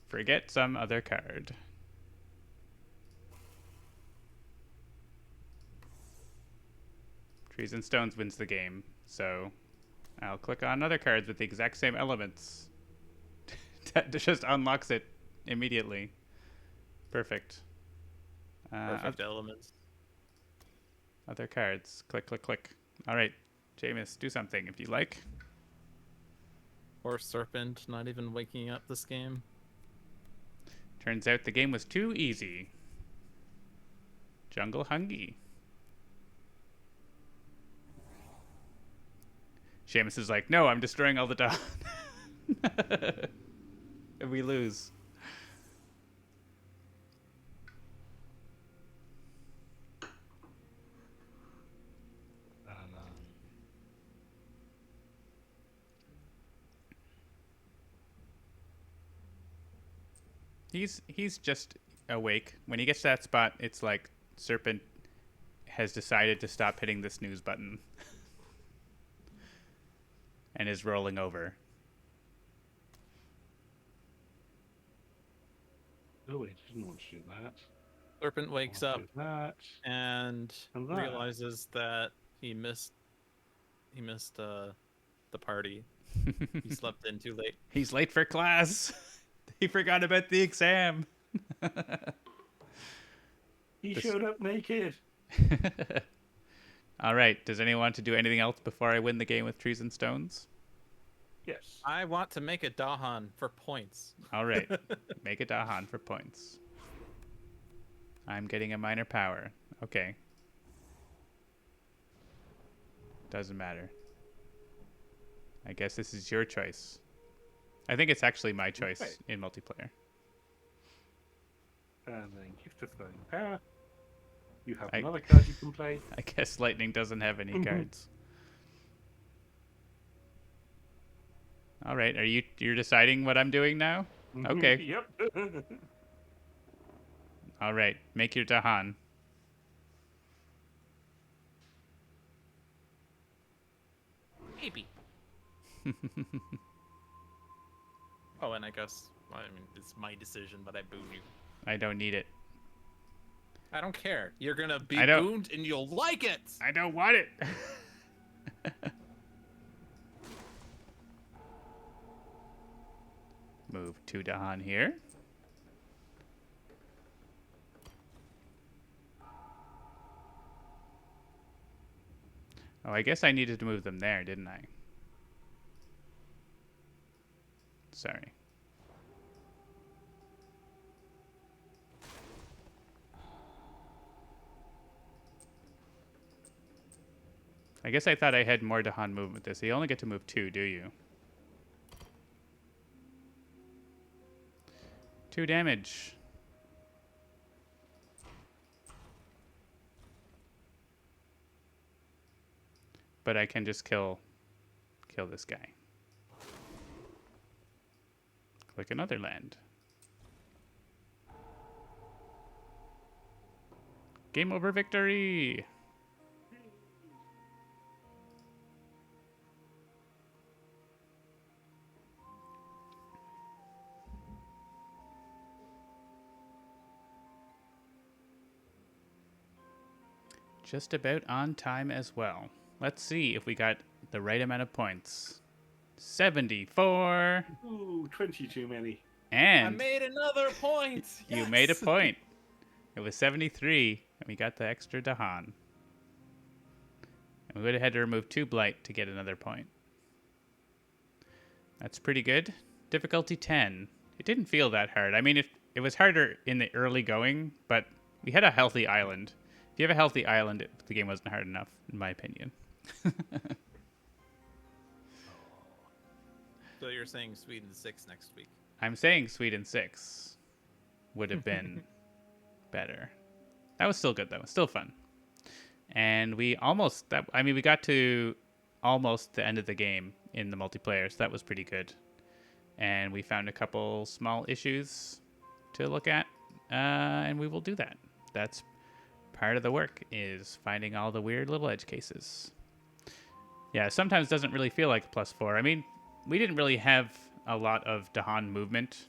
Forget some other card. Trees and Stones wins the game, so I'll click on other cards with the exact same elements. That just unlocks it immediately. Perfect. Perfect elements. Other cards. Click, click, click. All right, Jameis, do something if you like. Or Serpent, not even waking up this game. Turns out the game was too easy. Jungle Hungy. Seamus is like, no, I'm destroying all the Dawn. And we lose. He's just awake. When he gets to that spot, it's like Serpent has decided to stop hitting the snooze button and is rolling over. Oh, he didn't want to do that. Serpent wakes I'll up do that. and And that. realizes that he missed the party. He slept in too late. He's late for class. He forgot about the exam. He showed up naked. All right. Does anyone want to do anything else before I win the game with trees and stones? Yes. I want to make a Dahan for points. All right. Make a Dahan for points. I'm getting a minor power. Okay. Doesn't matter. I guess this is your choice. I think it's actually my choice in multiplayer. And then gift of throwing power. You have another card you can play. I guess Lightning doesn't have any cards. All right. You're deciding what I'm doing now? Okay. Yep. All right. Make your Dahan. Maybe. Oh, and I guess, it's my decision, but I booed you. I don't need it. I don't care. You're gonna be I don't- boomed and you'll like it! I don't want it. Move 2 Dahan here. Oh, I guess I needed to move them there, didn't I? Sorry. I guess I thought I had more Dahan movement with this. You only get to move 2, do you? 2 damage. But I can just kill this guy. Click another land. Game over victory! Just about on time as well. Let's see if we got the right amount of points. 74. Ooh, 20 too many. And I made another point! you made a point. It was 73, and we got the extra Dahan. And we would have had to remove 2 Blight to get another point. That's pretty good. Difficulty 10. It didn't feel that hard. I mean, it was harder in the early going, but we had a healthy island. If you have a healthy island, the game wasn't hard enough, in my opinion. So you're saying Sweden 6 next week? I'm saying Sweden 6 would have been better. That was still good, though. Still fun. And we got to almost the end of the game in the multiplayer, so that was pretty good. And we found a couple small issues to look at, and we will do that. That's part of the work, is finding all the weird little edge cases. Yeah, sometimes doesn't really feel like +4. I mean, we didn't really have a lot of Dahan movement.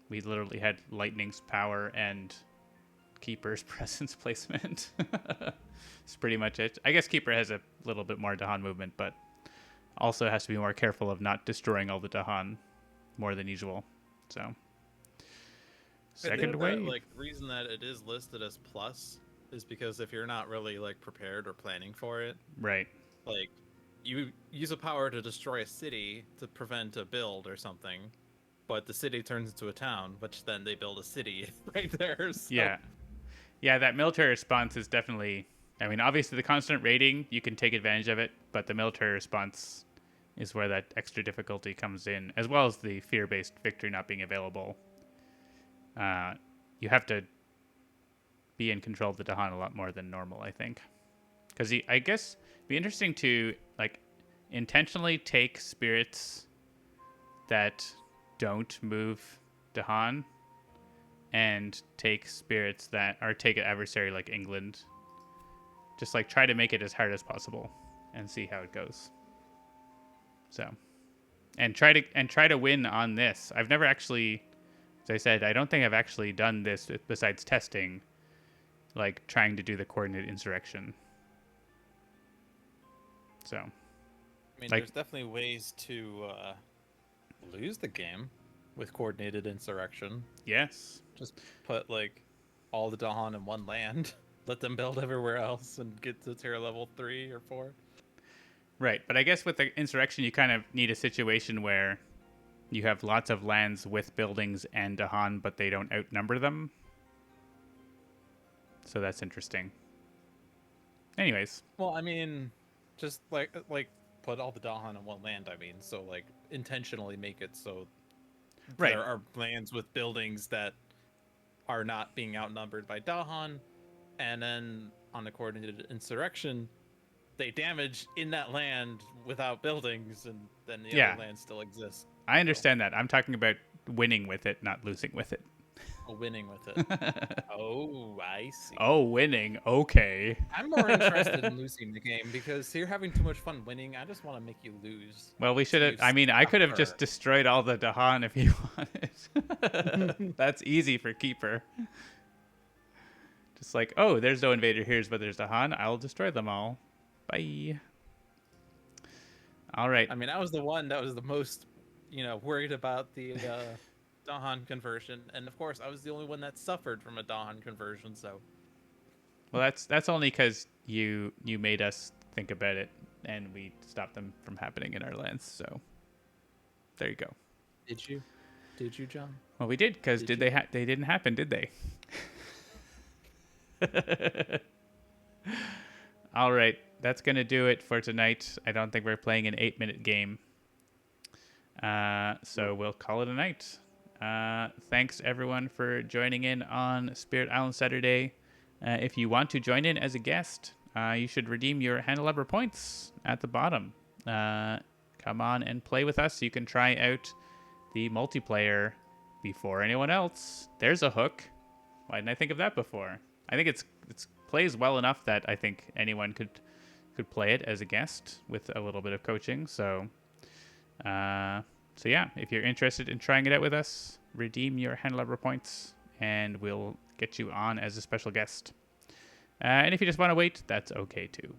We literally had Lightning's power and Keeper's presence placement. It's pretty much it. I guess Keeper has a little bit more Dahan movement, but also has to be more careful of not destroying all the Dahan more than usual. So, second wave. The reason that it is listed as plus is because if you're not really prepared or planning for it, Right. you use a power to destroy a city to prevent a build or something, but the city turns into a town, which then they build a city right there. So. Yeah, that military response is definitely. I mean, obviously the constant raiding, you can take advantage of it, but the military response is where that extra difficulty comes in, as well as the fear-based victory not being available. You have to be in control of the Dahan a lot more than normal, I think, because I guess it'd be interesting to like intentionally take spirits that don't move Dahan and take spirits that are take an adversary like England. Just like try to make it as hard as possible and see how it goes. So, and try to win on this. I've never actually, as I said, I don't think I've actually done this besides testing, like trying to do the coordinated insurrection. So, I mean, like, there's definitely ways to lose the game with coordinated insurrection. yes. Just put like all the Dahan in one land, let them build everywhere else, and get to tier level 3 or 4. Right, but I guess with the insurrection, you kind of need a situation where you have lots of lands with buildings and Dahan, but they don't outnumber them. So that's interesting. Anyways, Well, I mean, just like put all the Dahan in one land. I mean, so like intentionally make it so right. there are lands with buildings that are not being outnumbered by Dahan, and then on the coordinated insurrection, they damage in that land without buildings, and then the other land still exists. I understand that. I'm talking about winning with it, not losing with it. Winning with it. Oh, I see. Oh, winning. Okay. I'm more interested in losing the game because you're having too much fun winning. I just want to make you lose. Well, we should have. I mean, I could have just destroyed all the Dahan if you wanted. That's easy for Keeper. Just like, oh, there's no invader here, but there's Dahan. I'll destroy them all. Bye. All right. I mean, I was the one that was the most, worried about the Dahan conversion, and of course, I was the only one that suffered from a Dahan conversion. So, well, that's only because you made us think about it, and we stopped them from happening in our lands. So, there you go. Did you? Did you, John? Well, we did because they didn't happen, did they? All right, that's gonna do it for tonight. I don't think we're playing an 8-minute game, so we'll call it a night. Thanks everyone for joining in on Spirit Island Saturday. If you want to join in as a guest, you should redeem your Handelabra points at the bottom. Come on and play with us. You can try out the multiplayer before anyone else. There's a hook. Why didn't I think of that before? I think it's plays well enough that I think anyone could play it as a guest with a little bit of coaching. So yeah, if you're interested in trying it out with us, redeem your Handelabra points, and we'll get you on as a special guest. And if you just want to wait, that's okay too.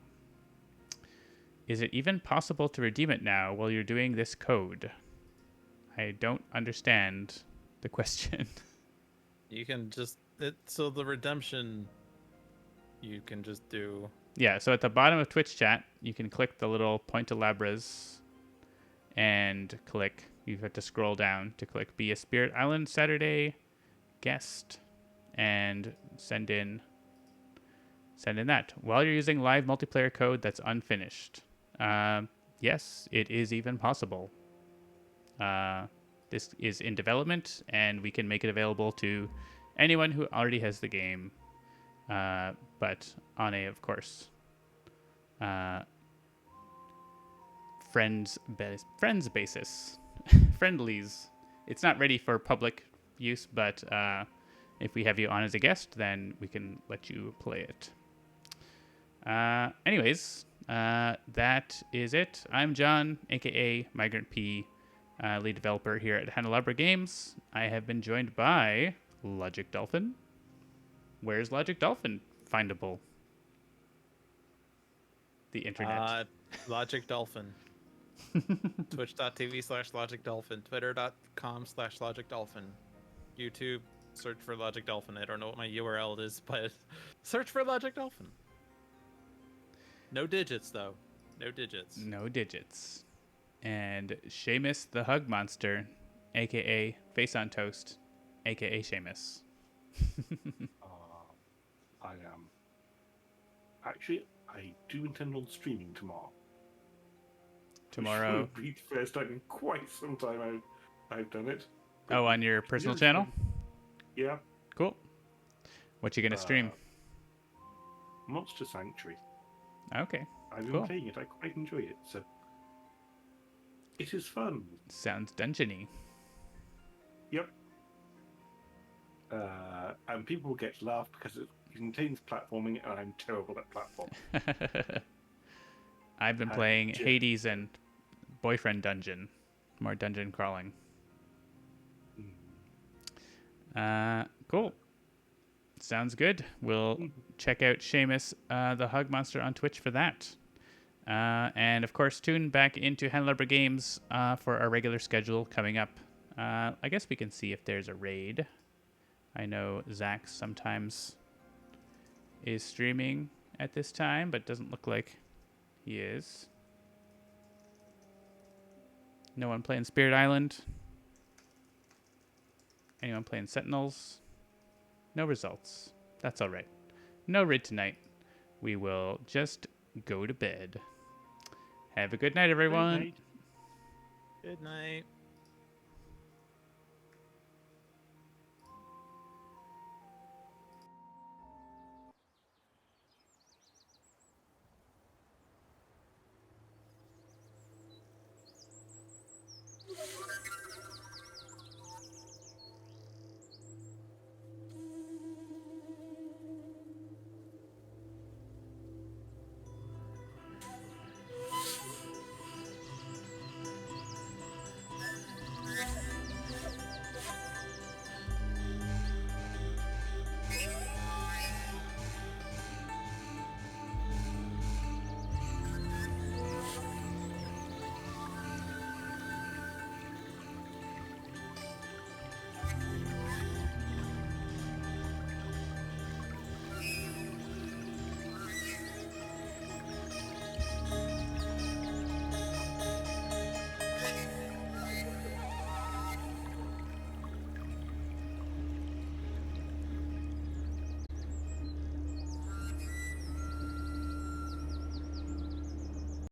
Is it even possible to redeem it now while you're doing this code? I don't understand the question. You can just so the redemption you can just do. Yeah, so at the bottom of Twitch chat, you can click the little Pointelabras and click. You have to scroll down to click Be a Spirit Island Saturday guest and send in that. While you're using live multiplayer code that's unfinished. Yes, it is even possible. This is in development, and we can make it available to anyone who already has the game, but on a, of course, friends basis. Friendlies. It's not ready for public use, but if we have you on as a guest, then we can let you play it. Anyways, that is it. I'm John, aka Migrant P, lead developer here at Handelabra Games. I have been joined by Logic Dolphin. Where's Logic Dolphin findable? The internet. Logic Dolphin. Twitch.tv/Logic Dolphin. Twitter.com/Logic Dolphin. YouTube, search for Logic Dolphin. I don't know what my URL is, but search for Logic Dolphin. No digits, though. No digits. No digits. And Seamus the Hug Monster, aka Face on Toast, aka Seamus. I am. Actually, I do intend on streaming tomorrow. Tomorrow. Which will be the first time in quite some time I've done it. Oh, on your personal Yeah, channel? Yeah. Cool. What you gonna stream? Monster Sanctuary. Okay. I've been Cool. playing it. I quite enjoy it. So it is fun. Sounds dungeony. Yep. And people will get laughed because it contains platforming, and I'm terrible at platform. I've been playing Hades and Boyfriend Dungeon. More dungeon crawling. Cool. Sounds good. We'll check out Seamus, the Hug Monster, on Twitch for that. And of course, tune back into Handelabra Games for our regular schedule coming up. I guess we can see if there's a raid. I know Zach sometimes is streaming at this time, but doesn't look like he is. No one playing Spirit Island? Anyone playing Sentinels? No results. That's all right. No raid tonight. We will just go to bed. Have a good night, everyone. Good night.